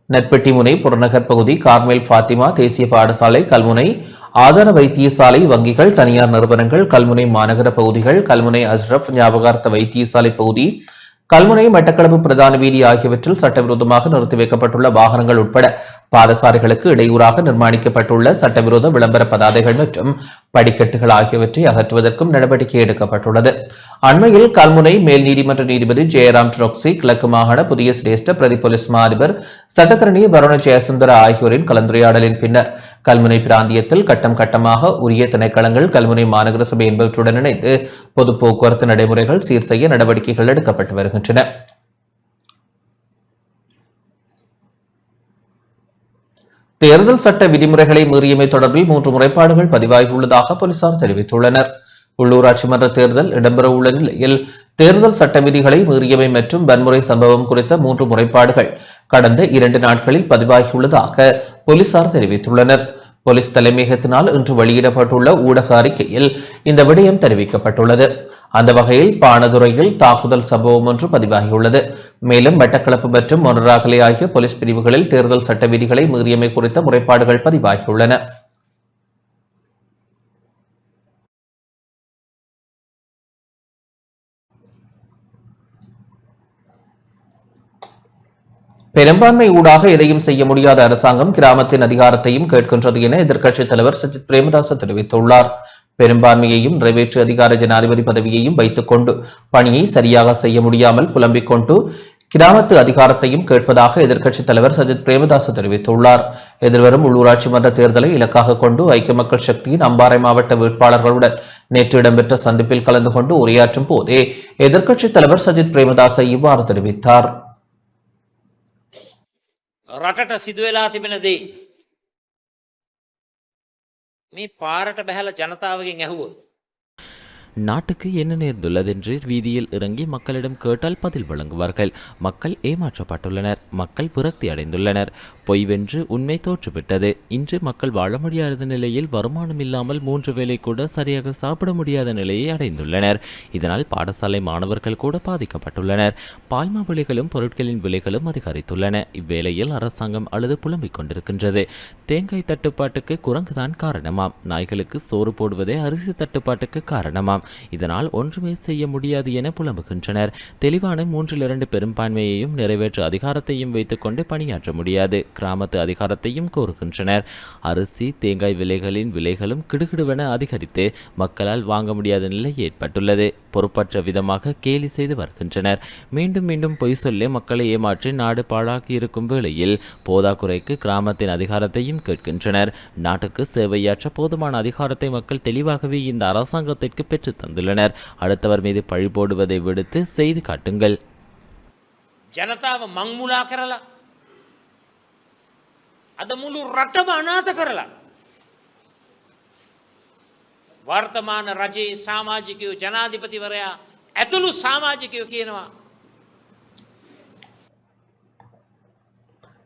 நட்பெட்டிமுனை புறநகர் பகுதி, கார்மேல் பாத்திமா தேசிய பாடசாலை, கல்முனை ஆதார வைத்தியசாலை, வங்கிகள், தனியார் நிறுவனங்கள், கல்முனை மாநகர பகுதிகள், கல்முனை அஸ்ரப் ஞாபகார்த்த வைத்தியசாலை பகுதி, கல்முனை மட்டக்களப்பு பிரதான வீதி ஆகியவற்றில் சட்டவிரோதமாக நிறுத்தி வைக்கப்பட்டுள்ள வாகனங்கள் உட்பட பாதசாரிகளுக்கு இடையூறாக நிர்மாணிக்கப்பட்டுள்ள சட்டவிரோத விளம்பர பதாதைகள் மற்றும் படிக்கட்டுகள் ஆகியவற்றை அகற்றுவதற்கும் நடவடிக்கை எடுக்கப்பட்டுள்ளது. அண்மையில் கல்முனை மேல் நீதிமன்ற நீதிபதி ஜெயராம் ட்ரோக்சி, கிழக்கு மாகாண புதிய சிரேஷ்ட பிரதி போலீஸ் மா அதிபர் சட்டத்தரணி வருண ஜெயசுந்தர ஆகியோரின் கலந்துரையாடலின் பின்னர் கல்முனை பிராந்தியத்தில் கட்டம் கட்டமாக உரிய திணைக்களங்கள், கல்முனை மாநகர சபை என்பவற்றுடன் இணைந்து பொது போக்குவரத்து நடைமுறைகள் சீர் செய்ய நடவடிக்கைகள் எடுக்கப்பட்டு வருகின்றன. தேர்தல் சட்ட விதிமுறைகளை மீறியமை தொடர்பில் 3 முறைப்பாடுகள் பதிவாகியுள்ளதாக போலீசார் தெரிவித்துள்ளனர். உள்ளூராட்சி மன்ற தேர்தல் இடம்பெறவுள்ள நிலையில் தேர்தல் சட்ட விதிகளை மீறியமை மற்றும் வன்முறை சம்பவம் குறித்த 3 முறைப்பாடுகள் கடந்த 2 நாட்களில் பதிவாகியுள்ளதாக போலீசார் தெரிவித்துள்ளனர். போலீஸ் தலைமையகத்தினால் இன்று வெளியிடப்பட்டுள்ள ஊடக அறிக்கையில் இந்த விடயம் தெரிவிக்கப்பட்டுள்ளது. அந்த வகையில் பாணதுறையில் தாக்குதல் சம்பவம் ஒன்று பதிவாகியுள்ளது. மேலும் மட்டக்களப்பு மற்றும் மொனராகலை ஆகிய போலீஸ் பிரிவுகளில் தேர்தல் சட்ட விதிகளை மீறியமை குறித்த முறைப்பாடுகள் பதிவாகியுள்ளன. பெரும்பான்மை ஊடாக எதையும் செய்ய முடியாத அரசாங்கம் கிராமத்தின் அதிகாரத்தையும் கேட்கின்றது என எதிர்க்கட்சித் தலைவர் சஜித் பிரேமதாச தெரிவித்துள்ளார். பெரும்பான்மையையும் நிறைவேற்று அதிகார ஜனாதிபதி பதவியையும் வைத்துக் கொண்டு பணியை சரியாக செய்ய முடியாமல் புலம்பிக் கொண்டு கிராமத்து அதிகாரத்தையும் கேட்பதாக எதிர்க்கட்சித் தலைவர் சஜித் பிரேமதாச தெரிவித்துள்ளார். எதிர்வரும் உள்ளூராட்சி மன்ற தேர்தலை இலக்காக கொண்டு ஐக்கிய மக்கள் சக்தியின் அம்பாறை மாவட்ட வேட்பாளர்களுடன் நேற்று இடம்பெற்ற சந்திப்பில் கலந்து கொண்டு உரையாற்றும் போதே எதிர்க்கட்சித் தலைவர் சஜித் பிரேமதாச இவ்வாறு தெரிவித்தார். රටට සිදුවෙලා තිබෙන දේ මේ පාරට බැහැලා ජනතාවගෙන් ඇහුවොත් நாட்டுக்கு என்ன நேர்ந்துள்ளதென்று வீதியில் இறங்கி மக்களிடம் கேட்டால் பதில் வழங்குவார்கள். மக்கள் ஏமாற்றப்பட்டுள்ளனர். மக்கள் விரக்தி அடைந்துள்ளனர். பொய் வென்று உண்மை தோற்றுவிட்டது. இன்று மக்கள் வாழ முடியாத நிலையில் வருமானம் இல்லாமல் 3 வேளை கூட சரியாக சாப்பிட முடியாத நிலையை அடைந்துள்ளனர். இதனால் பாடசாலை மாணவர்கள் கூட பாதிக்கப்பட்டுள்ளனர். பால்மா விலைகளும் பொருட்களின் விலைகளும் அதிகரித்துள்ளன. இவ்வேளையில் அரசாங்கம் அழுது புலம்பிக் கொண்டிருக்கின்றது. தேங்காய் தட்டுப்பாட்டுக்கு குரங்குதான் காரணமாம். நாய்களுக்கு சோறு போடுவதே அரிசி தட்டுப்பாட்டுக்கு காரணமாம். இதனால் ஒன்றுமே செய்ய முடியாது என புலம்புகின்றனர். தெளிவான 3/2 பெரும்பான்மையையும் நிறைவேற்று அதிகாரத்தையும் வைத்துக் கொண்டு பணியாற்ற முடியாது. கிராமத்து அதிகாரத்தையும் கோருகின்றனர். அரிசி தேங்காய் விலைகளின் விலைகளும் கிடுகிடுவென அதிகரித்து மக்களால் வாங்க முடியாத நிலை ஏற்பட்டுள்ளது. பொறுப்பற்ற விதமாக கேலி செய்து வருகின்றனர். மீண்டும் மீண்டும் பொய் சொல்லி மக்களை ஏமாற்றி நாடு பாழாக்கி இருக்கும் வேளையில் போதாக்குறைக்கு கிராமத்தின் அதிகாரத்தையும் கேட்கின்றனர். நாட்டுக்கு சேவையாற்ற போதுமான அதிகாரத்தை மக்கள் தெளிவாகவே இந்த அரசாங்கத்திற்கு பெற்று தந்துள்ளனர். அடுத்தவர் மீது பழி போடுவதை விடுத்து செய்து காட்டுங்கள். ජනතාව මංමුලා කරලා අද මුළු රටම අනාථ කරලා වර්තමාන රජයේ සමාජිකයෝ ජනාධිපතිවරයා ඇතුළු සමාජිකයෝ කියනවා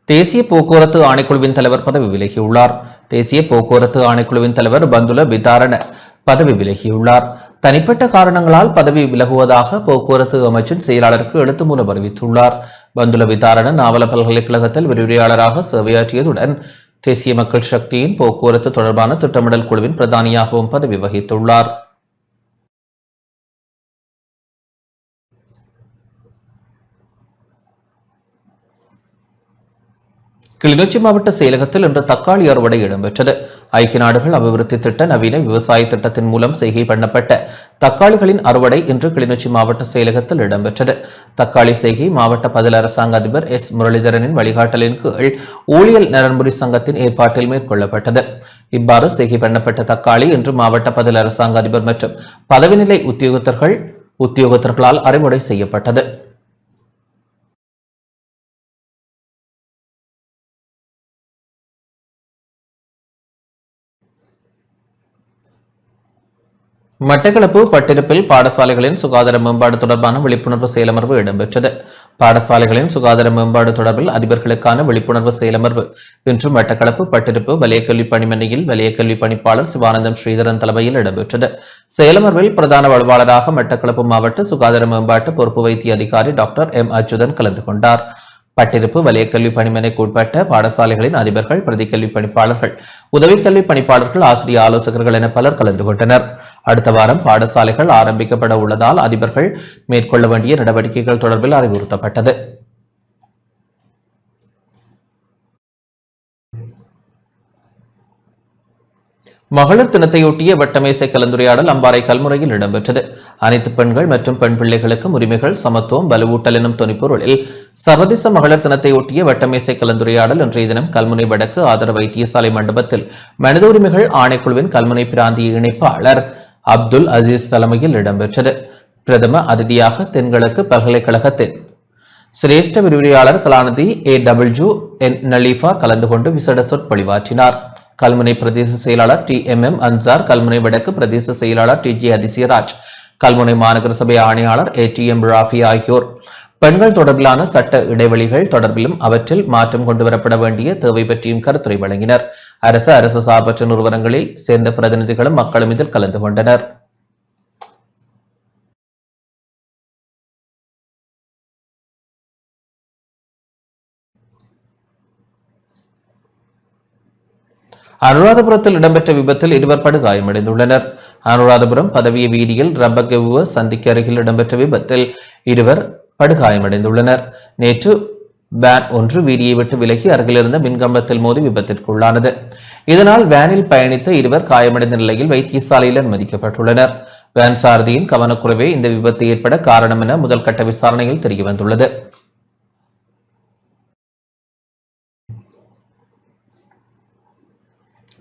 தேசிய போக்குவரத்து ஆணைக்குழுவின் தலைவர் பதவி விலகியுள்ளார். தேசிய போக்குவரத்து ஆணைக்குழுவின் தலைவர் பந்துல விதாரண பதவி விலகியுள்ளார். தனிப்பட்ட காரணங்களால் பதவி விலகுவதாக போக்குவரத்து அமைச்சின் செயலாளருக்கு எழுத்து மூலம் அறிவித்துள்ளார். பந்துல விதாரண நாவல பல்கலைக்கழகத்தில் விரிவுரையாளராக சேவையாற்றியதுடன் தேசிய மக்கள் சக்தியின் போக்குவரத்து தொடர்பான திட்டமிடல் குழுவின் பிரதானியாகவும் பதவி வகித்துள்ளார். கிளிநொச்சி மாவட்ட செயலகத்தில் இன்று தக்காளி அறுவடை இடம்பெற்றது. ஐக்கிய நாடுகள் அபிவிருத்தி திட்ட நவீன விவசாய திட்டத்தின் மூலம் செய்கை பண்ணப்பட்ட தக்காளிகளின் அறுவடை இன்று கிளிநொச்சி மாவட்ட செயலகத்தில் இடம்பெற்றது. தக்காளி செய்கை மாவட்ட பதில் அரசாங்க அதிபர் எஸ் முரளிதரனின் வழிகாட்டலின் கீழ் ஊழியர் நலன்புரி சங்கத்தின் ஏற்பாட்டில் மேற்கொள்ளப்பட்டது. இவ்வாறு செய்கை பண்ணப்பட்ட தக்காளி இன்று மாவட்ட பதில் அரசாங்க அதிபர் மற்றும் பதவிநிலை உத்தியோகத்தர்களால் அறுவடை செய்யப்பட்டது. மட்டக்களப்பு பட்டிருப்பில் பாடசாலைகளின் சுகாதார மேம்பாடு தொடர்பான விழிப்புணர்வு செயலமர்வு இடம்பெற்றது. பாடசாலைகளின் சுகாதார மேம்பாடு தொடர்பில் அதிபர்களுக்கான விழிப்புணர்வு செயலமர்வு இன்று மட்டக்களப்பு பட்டிருப்பு வலயக்கல்வி பணிமனையில் வலயக்கல்வி பணிப்பாளர் சிவானந்தம் ஸ்ரீதரன் தலைமையில் இடம்பெற்றது. செயலமர்வில் பிரதான வலுவாளராக மட்டக்களப்பு மாவட்ட சுகாதார மேம்பாட்டு பொறுப்பு வைத்திய அதிகாரி டாக்டர் எம் அச்சுதன் கலந்து கொண்டார். பட்டிருப்பு வலயக்கல்வி பணிமனைக்கு உட்பட்ட பாடசாலைகளின் அதிபர்கள், பிரதிக்கல்வி பணிப்பாளர்கள், உதவிக்கல்வி பணிப்பாளர்கள், ஆசிரியர் ஆலோசகர்கள் என பலர் கலந்து கொண்டனர். அடுத்த வாரம் பாடசாலைகள் ஆரம்பிக்கப்பட உள்ளதால் அதிபர்கள் மேற்கொள்ள வேண்டிய நடவடிக்கைகள் தொடர்பில் அறிவுறுத்தப்பட்டது. மகளிர் தினத்தையொட்டிய வட்டமேசை கலந்துரையாடல் அம்பாறை கல்முறையில் இடம்பெற்றது. அனைத்து பெண்கள் மற்றும் பெண் பிள்ளைகளுக்கும் உரிமைகள், சமத்துவம், வலுவூட்டல் எனும் துணிப்பொருளில் சர்வதேச மகளிர் தினத்தையொட்டிய வட்டமேசை கலந்துரையாடல் இன்றைய தினம் கல்முனை வடக்கு ஆதர வைத்தியசாலை மண்டபத்தில் மனித உரிமைகள் ஆணைக்குழுவின் கல்முனை பிராந்திய இணைப்பாளர் அப்துல் அசீஸ் தலைமையில் இடம்பெற்றது. பிரதம அதிதியாக தென்கிழக்கு பல்கலைக்கழகத்தின் சிரேஷ்ட விரிவுரையாளர் கலாநிதி AWN நலீஃபா கலந்து கொண்டு விசேட சொற்பொழிவாற்றினார். கல்முனை பிரதேச செயலாளர் TMM அன்சார், கல்முனை வடக்கு பிரதேச செயலாளர் TJ அதிசயராஜ், கல்முனை மாநகர சபை ஆணையாளர் ATM ராஃபி ஆகியோர் பெண்கள் தொடர்பிலான சட்ட இடைவெளிகள் தொடர்பிலும் அவற்றில் மாற்றம் கொண்டுவரப்பட வேண்டிய தேவை பற்றியும் கருத்துரை வழங்கினர். அரசு சார்பற்ற நிறுவனங்களை சேர்ந்த பிரதிநிதிகளும் மக்களும் இதில் கலந்து கொண்டனர். அனுராதபுரத்தில் இடம்பெற்ற விபத்தில் 2 படுகாயமடைந்துள்ளனர். அனுராதபுரம் பதவிய வீதியில் ரப்பகெவுவ சந்திக்கு அருகில் இடம்பெற்ற விபத்தில் 2 படுகாயமடைந்துள்ளனர். நேற்று வேன் ஒன்று வீதியை விட்டு விலகி அருகிலிருந்த மின்கம்பத்தில் மோதி விபத்திற்குள்ளானது. இதனால் வேனில் பயணித்த 2 காயமடைந்த நிலையில் வைத்தியசாலையில் அனுமதிக்கப்பட்டுள்ளனர். வேன் சாரதியின் கவனக்குறைவே இந்த விபத்து ஏற்பட காரணம் என முதல் கட்ட விசாரணையில் தெரியவந்துள்ளது.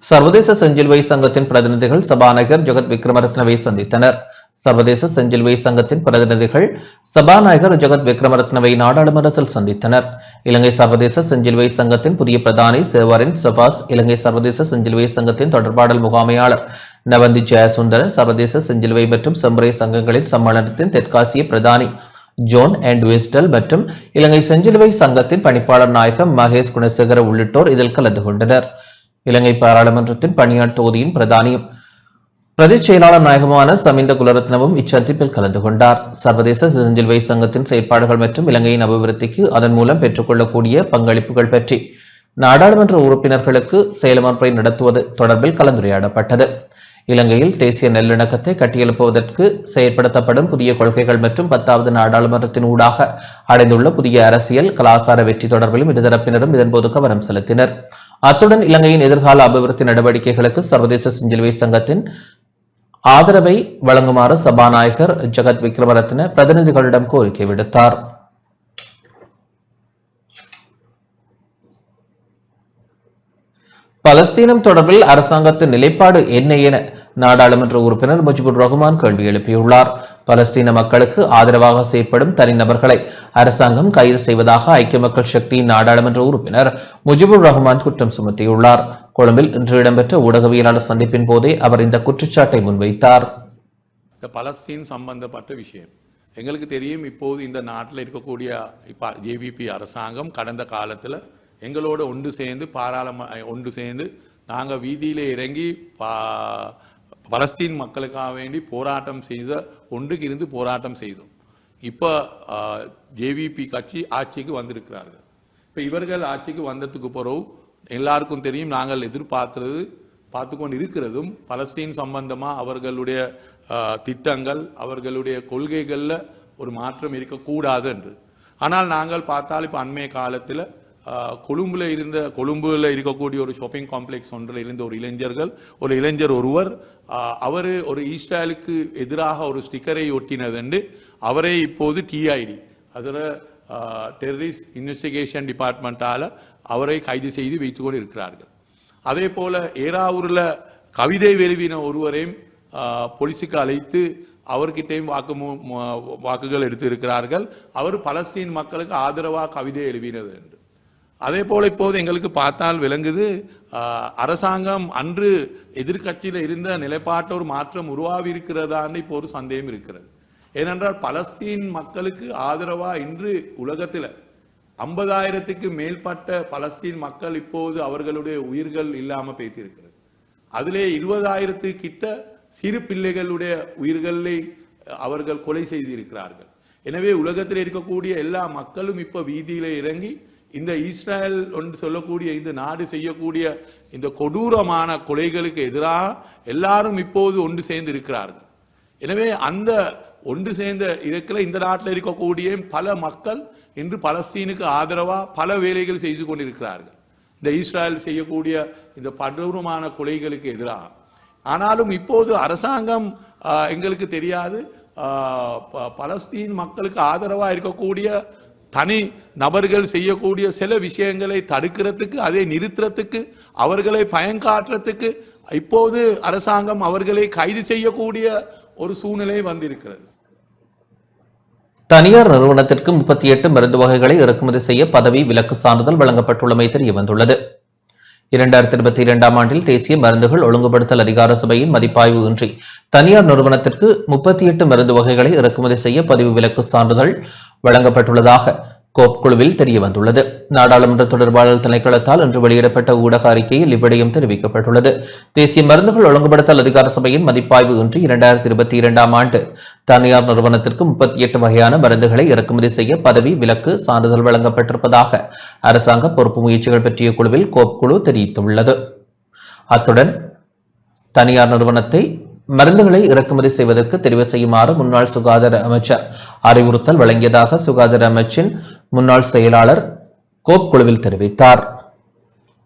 சர்வதேச செஞ்சிலுவை சங்கத்தின் பிரதிநிதிகள் சபாநாயகர் ஜெகத் விக்ரமரத்னவை சந்தித்தனர். சர்வதேச செஞ்சிலுவை சங்கத்தின் பிரதிநிதிகள் சபாநாயகர் ஜெகத் விக்ரமரத்னவை நாடாளுமன்றத்தில் சந்தித்தனர். இலங்கை சர்வதேச செஞ்சிலுவை சங்கத்தின் புதிய பிரதானி சேவரின் சபாஸ், இலங்கை சர்வதேச செஞ்சிலுவை சங்கத்தின் தொடர்பாடல் முகாமையாளர் நவந்தி ஜெயசுந்தர, சர்வதேச செஞ்சிலுவை மற்றும் செம்பறை சங்கங்களின் சம்மேளனத்தின் தெற்காசிய பிரதானி ஜோன் அண்ட் வெஸ்டல் மற்றும் இலங்கை செஞ்சிலுவை சங்கத்தின் பணிப்பாளர் நாயகம் மகேஷ் குணசேகர உள்ளிட்டோர் இதில் கலந்து கொண்டனர். இலங்கை பாராளுமன்றத்தின் பணியாட் தொகுதியின் பிரதானியும் பிரதி செயலாளர் நாயகமான சமிந்த குலரத்னவும் இச்சந்திப்பில் கலந்து கொண்டார். சர்வதேச செஞ்சிலுவை சங்கத்தின் செயற்பாடுகள் மற்றும் இலங்கையின் அபிவிருத்திக்கு அதன் மூலம் பெற்றுக்கொள்ளக்கூடிய பங்களிப்புகள் பற்றி நாடாளுமன்ற உறுப்பினர்களுக்கு செயலமர்ப்பை நடத்துவது தொடர்பில் கலந்துரையாடப்பட்டது. இலங்கையில் தேசிய நல்லிணக்கத்தை கட்டியெழுப்புவதற்கு செயற்படுத்தப்படும் புதிய கொள்கைகள் மற்றும் 10வது நாடாளுமன்றத்தின் ஊடாக அடைந்துள்ள புதிய அரசியல் கலாச்சார வெற்றி தொடர்பிலும் இருதரப்பினரும் இதன்போது கவனம் செலுத்தினர். அத்துடன் இலங்கையின் எதிர்கால அபிவிருத்தி நடவடிக்கைகளுக்கு சர்வதேச செஞ்சிலுவை சங்கத்தின் ஆதரவை வழங்குமாறு சபாநாயகர் ஜெகத் விக்ரமரத்ன பிரதிநிதிகளிடம் கோரிக்கை விடுத்தார். பலஸ்தீனம் தொடர்பில் அரசாங்கத்தின் நிலைப்பாடு என்ன என நாடாளுமன்ற உறுப்பினர் முஜிபுர் ரஹ்மான் கேள்வி எழுப்பியுள்ளார். பலஸ்தீன மக்களுக்கு ஆதரவாக செயற்படும் தனிநபர்களை அரசாங்கம் கைது செய்வதாக ஐக்கிய மக்கள் சக்தியின் நாடாளுமன்ற உறுப்பினர் முஜிபுர் ரஹ்மான் குற்றம் சுமத்தியுள்ளார். கொழும்பில் இன்று இடம்பெற்ற ஊடகவியலாளர் சந்திப்பின் போதே அவர் இந்த குற்றச்சாட்டை முன்வைத்தார். பலஸ்தீன் சம்பந்தப்பட்ட விஷயம் எங்களுக்கு தெரியும் இப்போது இந்த நாட்டில் இருக்கக்கூடிய இப்போ ஜேவிபி அரசாங்கம் கடந்த காலத்தில் எங்களோட ஒன்று சேர்ந்து நாங்கள் வீதியிலே இறங்கி பலஸ்தீன் மக்களுக்காக வேண்டி போராட்டம் ஒன்றுக்கு இருந்து போராட்டம் செய்தோம். இப்போ ஜேவிபி கட்சி ஆட்சிக்கு வந்திருக்கிறார்கள். இப்போ இவர்கள் ஆட்சிக்கு வந்ததுக்கு பிறகு எல்லாருக்கும் தெரியும் நாங்கள் பார்த்து கொண்டு இருக்கிறதும் பலஸ்தீன் சம்பந்தமாக அவர்களுடைய திட்டங்கள் அவர்களுடைய கொள்கைகளில் ஒரு மாற்றம் இருக்கக்கூடாது என்று. ஆனால் நாங்கள் பார்த்தால் இப்போ அண்மைய காலத்தில் கொழும்புல இருக்கக்கூடிய ஒரு ஷாப்பிங் காம்ப்ளெக்ஸ் ஒன்றில் இருந்த ஒரு இளைஞர் ஒருவர் அவர் ஒரு இஸ்ரேலுக்கு எதிராக ஒரு ஸ்டிக்கரை ஒட்டினது அவரை இப்போது டிஐடி அதில் டெரரிஸ்ட் இன்வெஸ்டிகேஷன் டிபார்ட்மெண்ட்டால் அவரை கைது செய்து வைத்துக் கொண்டு இருக்கிறார்கள். அதே போல ஏராவூரில் கவிதை வெளிவின ஒருவரையும் போலீஸுக்கு அழைத்து அவர்கிட்டையும் வாக்குகள் எடுத்து இருக்கிறார்கள். அவர் பலஸ்தீன் மக்களுக்கு ஆதரவாக கவிதை எழுதினது என்று. அதே போல இப்போது எங்களுக்கு பார்த்தால் விளங்குது அரசாங்கம் அன்று எதிர்கட்சியில் இருந்த நிலைப்பாட்ட ஒரு மாற்றம் உருவாகி இருக்கிறதான்னு இப்போ ஒரு சந்தேகம் இருக்கிறது. ஏனென்றால் பலஸ்தீன் மக்களுக்கு ஆதரவாக இன்று உலகத்தில் 50,000க்கு மேற்பட்ட பலஸ்தீன் மக்கள் இப்போது அவர்களுடைய உயிர்கள் இல்லாமல் பேசியிருக்கிறது. அதிலே 20,000 கிட்ட சிறு பிள்ளைகளுடைய உயிர்களை அவர்கள் கொலை செய்திருக்கிறார்கள். எனவே உலகத்தில் இருக்கக்கூடிய எல்லா மக்களும் இப்போ வீதியில இறங்கி இந்த இஸ்ரேல் என்று சொல்லக்கூடிய இந்த நாடு செய்யக்கூடிய இந்த கொடூரமான கொலைகளுக்கு எதிராக எல்லாரும் இப்போது ஒன்று சேர்ந்து இருக்கிறார்கள். எனவே அந்த ஒன்று சேர்ந்த இடத்துல இந்த நாட்டில் இருக்கக்கூடிய பல மக்கள் இன்று பலஸ்தீனுக்கு ஆதரவாக பல வேலைகள் செய்து கொண்டிருக்கிறார்கள் இந்த இஸ்ரேல் செய்யக்கூடிய இந்த படூரமான கொலைகளுக்கு எதிராக. ஆனாலும் இப்போது அரசாங்கம் எங்களுக்கு தெரியாது பலஸ்தீன் மக்களுக்கு ஆதரவாக இருக்கக்கூடிய தனி நபர்கள் செய்யக்கூடிய சில விஷயங்களை தடுக்கிறதுக்கு அதை நிறுத்துறதுக்கு அவர்களை பயங்காட்டுறதுக்கு இப்போது அரசாங்கம் அவர்களை கைது செய்யக்கூடிய ஒரு சூழ்நிலை வந்திருக்கிறது. தனியார் நிறுவனத்திற்கு 38 மருந்து வகைகளை இறக்குமதி செய்ய பதவி விலக்கு சான்றிதழ் வழங்கப்பட்டுள்ளமை தெரிய வந்துள்ளது. 2022ஆம் ஆண்டில் தேசிய மருந்துகள் ஒழுங்குபடுத்தல் அதிகார சபையின் மதிப்பாய்வு இன்றி தனியார் நிறுவனத்திற்கு 38 மருந்து வகைகளை இறக்குமதி செய்ய பதிவு விலக்கு சான்றிதழ் வழங்கப்பட்டுள்ளதாக கோப் குழுவில் தெரிய வந்துள்ளது. நாடாளுமன்ற தொடர்பாளர் திணைக்களத்தால் இன்று வெளியிடப்பட்ட ஊடக அறிக்கையில் இவ்விடயம் தெரிவிக்கப்பட்டுள்ளது. தேசிய மருந்துகள் ஒழுங்குபடுத்தல் அதிகார சபையின் மதிப்பாய்வு இன்றி 2022ஆம் ஆண்டு தனியார் நிறுவனத்திற்கு 38 வகையான மருந்துகளை இறக்குமதி செய்ய பதவி விலக்கு சான்றிதழ் வழங்கப்பட்டிருப்பதாக அரசாங்க பொறுப்பு முயற்சிகள் பற்றிய குழுவில் கோப் குழு தெரிவித்துள்ளது. அத்துடன் தனியார் நிறுவனத்தை மருந்துகளை இறக்குமதி செய்வதற்கு தெரிவு செய்யுமாறு முன்னாள் சுகாதார அமைச்சர் அறிவுறுத்தல் வழங்கியதாக சுகாதார அமைச்சின் முன்னாள் செயலாளர் கோப் குழுவில் தெரிவித்தார்.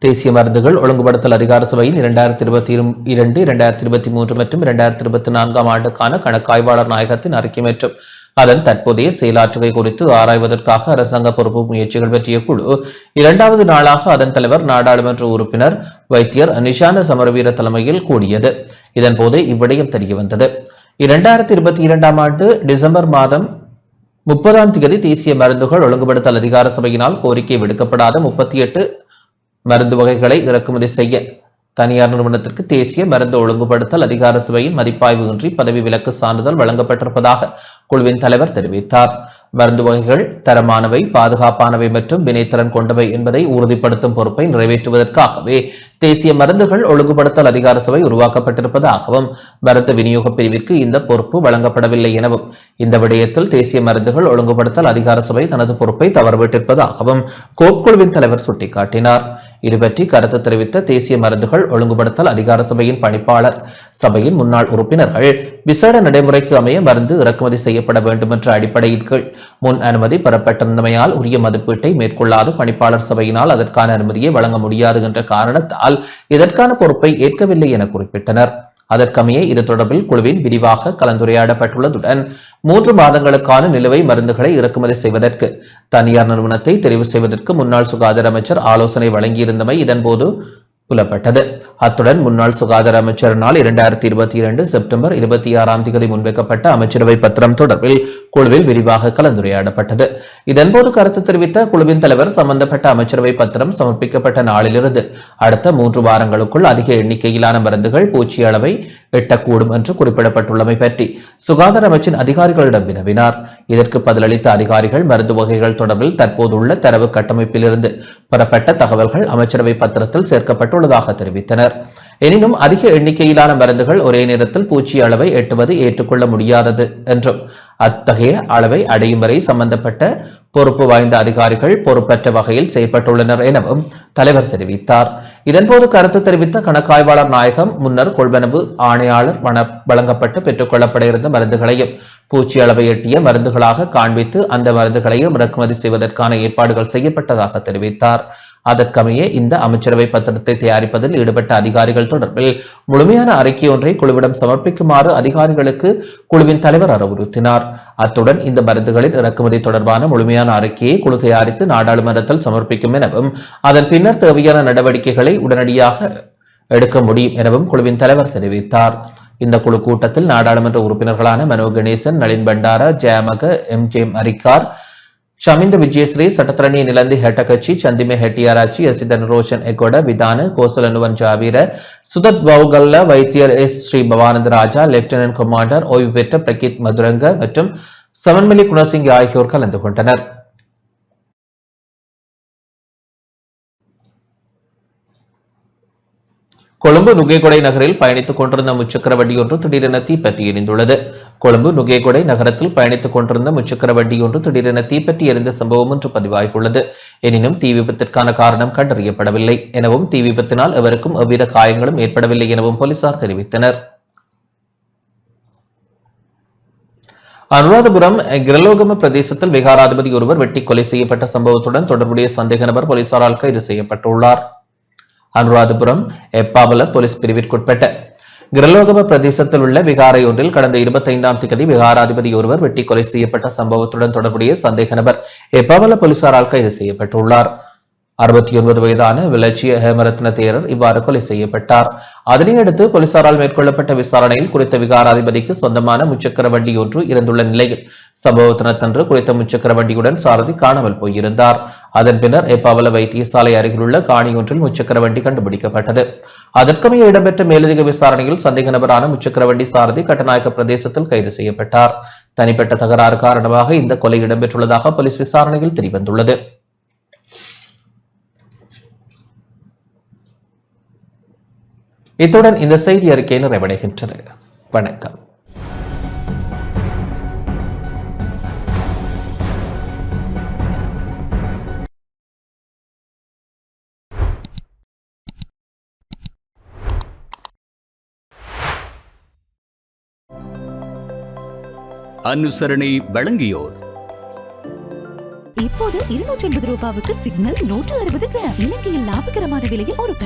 தேசிய மருந்துகள் ஒழுங்குபடுத்தல் அதிகார சபையில் 2022, 2023 மற்றும் 2024ஆம் ஆண்டுக்கான கணக்காய்வாளர் நாயகத்தின் அறிக்கை மற்றும் அதன் தற்போதைய செயலாற்றுகை குறித்து ஆராய்வதற்காக அரசாங்க பொறுப்பு முயற்சிகள் பற்றிய குழு 2வது நாளாக அதன் தலைவர் நாடாளுமன்ற உறுப்பினர் வைத்தியர் நிஷாந்த சமரவீர தலைமையில் கூடியது. இதன்போது இவ்விடயம் தெரியவந்தது. 2022ஆம் ஆண்டு டிசம்பர் மாதம் 30ஆம் தேதி தேசிய மருந்துகள் ஒழுங்குபடுத்தல் அதிகார சபையினால் கோரிக்கை விடுக்கப்படாத 38 மருந்து வகைகளை இறக்குமதி செய்ய தனியார் நிறுவனத்திற்கு தேசிய மருந்து ஒழுங்குபடுத்தல் அதிகார சபையின் மதிப்பாய்வு இன்றி பதவி விலக்கு சான்றிதழ் வழங்கப்பட்டிருப்பதாக குழுவின் தலைவர் தெரிவித்தார். மருந்து வகைகள் தரமானவை, பாதுகாப்பானவை மற்றும் வினைத்திறன் கொண்டவை என்பதை உறுதிப்படுத்தும் பொறுப்பை நிறைவேற்றுவதற்காகவே தேசிய மருந்துகள் ஒழுங்குபடுத்தல் அதிகார சபை உருவாக்கப்பட்டிருப்பதாகவும் மருந்து விநியோக பிரிவிற்கு இந்த பொறுப்பு வழங்கப்படவில்லை எனவும் இந்த விடயத்தில் தேசிய மருந்துகள் ஒழுங்குபடுத்தல் அதிகார சபை தனது பொறுப்பை தவறவிட்டிருப்பதாகவும் கோப் குழுவின் தலைவர் சுட்டிக்காட்டினார். இதுபற்றி கருத்து தெரிவித்த தேசிய மருந்துகள் ஒழுங்குபடுத்தல் அதிகார சபையின் பணிப்பாளர் சபையின் முன்னாள் உறுப்பினர்கள் விசேட நடைமுறைக்கு அமைய மருந்து இறக்குமதி செய்யப்பட வேண்டும் என்ற அடிப்படையின் கீழ் முன் அனுமதி பெறப்பட்டிருந்தமையால் உரிய மதிப்பீட்டை மேற்கொள்ளாது பணிப்பாளர் சபையினால் அதற்கான அனுமதியை வழங்க முடியாது என்ற காரணத்தால் இதற்கான பொறுப்பை ஏற்கவில்லை என குறிப்பிட்டனர். அதற்கமைய இது தொடர்பில் குழுவின் விரிவாக கலந்துரையாடப்பட்டுள்ளதுடன் 3 மாதங்களுக்கான நிலுவை மருந்துகளை இறக்குமதி செய்வதற்கு தனியார் நிறுவனத்தை தெரிவு செய்வதற்கு முன்னாள் சுகாதார அமைச்சர் ஆலோசனை வழங்கியிருந்தமை இதன்போது புலப்பட்டது. அத்துடன் முன்னாள் சுகாதார அமைச்சரினால் 2022 செப்டம்பர் 26ஆம் தேதி முன்வைக்கப்பட்ட அமைச்சரவை பத்திரம் தொடர்பில் குழுவில் விரிவாக கலந்துரையாடப்பட்டது. இதன்போது கருத்து தெரிவித்த குழுவின் தலைவர் சம்பந்தப்பட்ட அமைச்சரவை பத்திரம் சமர்ப்பிக்கப்பட்ட நாளிலிருந்து அடுத்த 3 வாரங்களுக்குள் அதிக எண்ணிக்கையிலான மருந்துகள் பூச்சி அளவை எட்டக்கூடும் என்று குறிப்பிடப்பட்டுள்ளமை பற்றி சுகாதார அமைச்சின் அதிகாரிகளிடம் வினவினார். இதற்கு பதிலளித்த அதிகாரிகள் மருந்து வகைகள் தொடர்பில் தற்போதுள்ள தரவு கட்டமைப்பிலிருந்து பெறப்பட்ட தகவல்கள் அமைச்சரவை பத்திரத்தில் சேர்க்கப்பட்டுள்ளதாக தெரிவித்தனர். எனினும் அதிக எண்ணிக்கையிலான மருந்துகள் ஒரே நேரத்தில் பூச்சி அளவை எட்டுவது ஏற்றுக்கொள்ள முடியாதது என்றும் அத்தகைய அளவை அடையும் வரை சம்பந்தப்பட்ட பொறுப்பு வாய்ந்த அதிகாரிகள் பொறுப்பற்ற வகையில் செயல்பட்டுள்ளனர் எனவும் தலைவர் தெரிவித்தார். இதன்போது கருத்து தெரிவித்த கணக்காய்வாளர் நாயகம் முன்னர் கொள்வனவு ஆணையாளர் வழங்கப்பட்டு பெற்றுக் கொள்ளப்பட இருந்த மருந்துகளையும் பூச்சி அளவை எட்டிய மருந்துகளாக காண்பித்து அந்த மருந்துகளையும் இறக்குமதி செய்வதற்கான ஏற்பாடுகள் செய்யப்பட்டதாக தெரிவித்தார். அதற்கமைய இந்த அமைச்சரவை பத்திரத்தை தயாரிப்பதில் ஈடுபட்ட அதிகாரிகள் தொடர்பில் முழுமையான அறிக்கை ஒன்றை குழுவிடம் சமர்ப்பிக்குமாறு அதிகாரிகளுக்கு குழுவின் தலைவர் அறிவுறுத்தினார். அத்துடன் இந்த மருந்துகளின் இறக்குமதி தொடர்பான முழுமையான அறிக்கையை குழு தயாரித்து நாடாளுமன்றத்தில் சமர்ப்பிக்கும் எனவும் அதன் பின்னர் தேவையான நடவடிக்கைகளை உடனடியாக எடுக்க முடியும் எனவும் குழுவின் தலைவர் தெரிவித்தார். இந்த குழு கூட்டத்தில் நாடாளுமன்ற உறுப்பினர்களான மனோ கணேசன், நளின் பண்டார, ஜெயமக, எம்.ஜே. மரிக்கார், ஷமிந்த விஜயஸ்ரீ, சட்டத்தரணி நிலந்தி ஹெட்டகச்சி, சந்திமே ஹெட்டியாராச்சி, எசிதன் ரோஷன் எகோட, விதான கோசலனுவன் ஜாவீர, சுதத் பவுகல்ல, வைத்தியர் எஸ். ஸ்ரீ பவானந்த ராஜா, லெப்டினன்ட் கமாண்டர் ஓய்வு பெற்ற பிரகித் மதுரங்க மற்றும் சமன்மலி குணசிங் ஆகியோர் கலந்து கொண்டனர். கொழும்பு நுகேகொடை நகரில் பயணித்துக் கொண்டிருந்த முச்சக்கர வண்டி ஒன்று திடீரென தீப்பற்றி எரிந்துள்ளது. கொழும்பு நுகேகொடை நகரத்தில் பயணித்துக் கொண்டிருந்த முச்சக்கர வண்டி ஒன்று திடீரென தீப்பற்றி எரிந்த சம்பவம் ஒன்று பதிவாகியுள்ளது. எனினும் தீ விபத்திற்கான காரணம் கண்டறியப்படவில்லை எனவும் தீ விபத்தினால் எவருக்கும் எவ்வித காயங்களும் ஏற்படவில்லை எனவும் போலீசார் தெரிவித்தனர். அனுராதபுரம் கிரலோகம பிரதேசத்தில் விகாராதிபதி ஒருவர் வெட்டி கொலை செய்யப்பட்ட சம்பவத்துடன் தொடர்புடைய சந்தேக நபர் போலீசாரால் கைது செய்யப்பட்டுள்ளார். அனுராதபுரம் எப்பாவல போலீஸ் பிரிவிற்குட்பட்ட கிரலோகம பிரதேசத்தில் உள்ள விகாரை ஒன்றில் கடந்த 25ஆம் தேதி விகாராதிபதி ஒருவர் வெட்டி கொலை செய்யப்பட்ட சம்பவத்துடன் தொடர்புடைய சந்தேக நபர் எப்பாவல போலீசாரால் கைது செய்யப்பட்டுள்ளார். 69 வயதான விலட்சிய ஹேமரத்ன தேரர் இவ்வாறு கொலை செய்யப்பட்டார். அதனையடுத்து போலீசாரால் மேற்கொள்ளப்பட்ட விசாரணையில் குறித்த விகாராதிபதிக்கு சொந்தமான முச்சக்கர வண்டி ஒன்று இருந்துள்ள நிலையில் சம்பவத்தினத்தன்று குறித்த முச்சக்கர வண்டியுடன் சாரதி காணாமல் போயிருந்தார். அதன் பின்னர் எப்பாவல வைத்தியசாலை அருகிலுள்ள காணி ஒன்றில் முச்சக்கர வண்டி கண்டுபிடிக்கப்பட்டது. அதற்கமைய இடம்பெற்ற மேலதிக விசாரணையில் சந்தேக நபரான முச்சக்கர வண்டி சாரதி கட்டநாயக்க பிரதேசத்தில் கைது செய்யப்பட்டார். தனிப்பட்ட தகராறு காரணமாக இந்த கொலை இடம்பெற்றுள்ளதாக போலீஸ் விசாரணையில் தெரியவந்துள்ளது. இத்துடன் இந்த செய்தி அறிக்கை நிறைவடைகின்றது. வணக்கம். அனுசரணை வழங்கியோர் இப்போது 280 ரூபாவுக்கு சிக்னல் 160 கிராம். இலங்கையில் லாபகரமான விலையில் ஒரு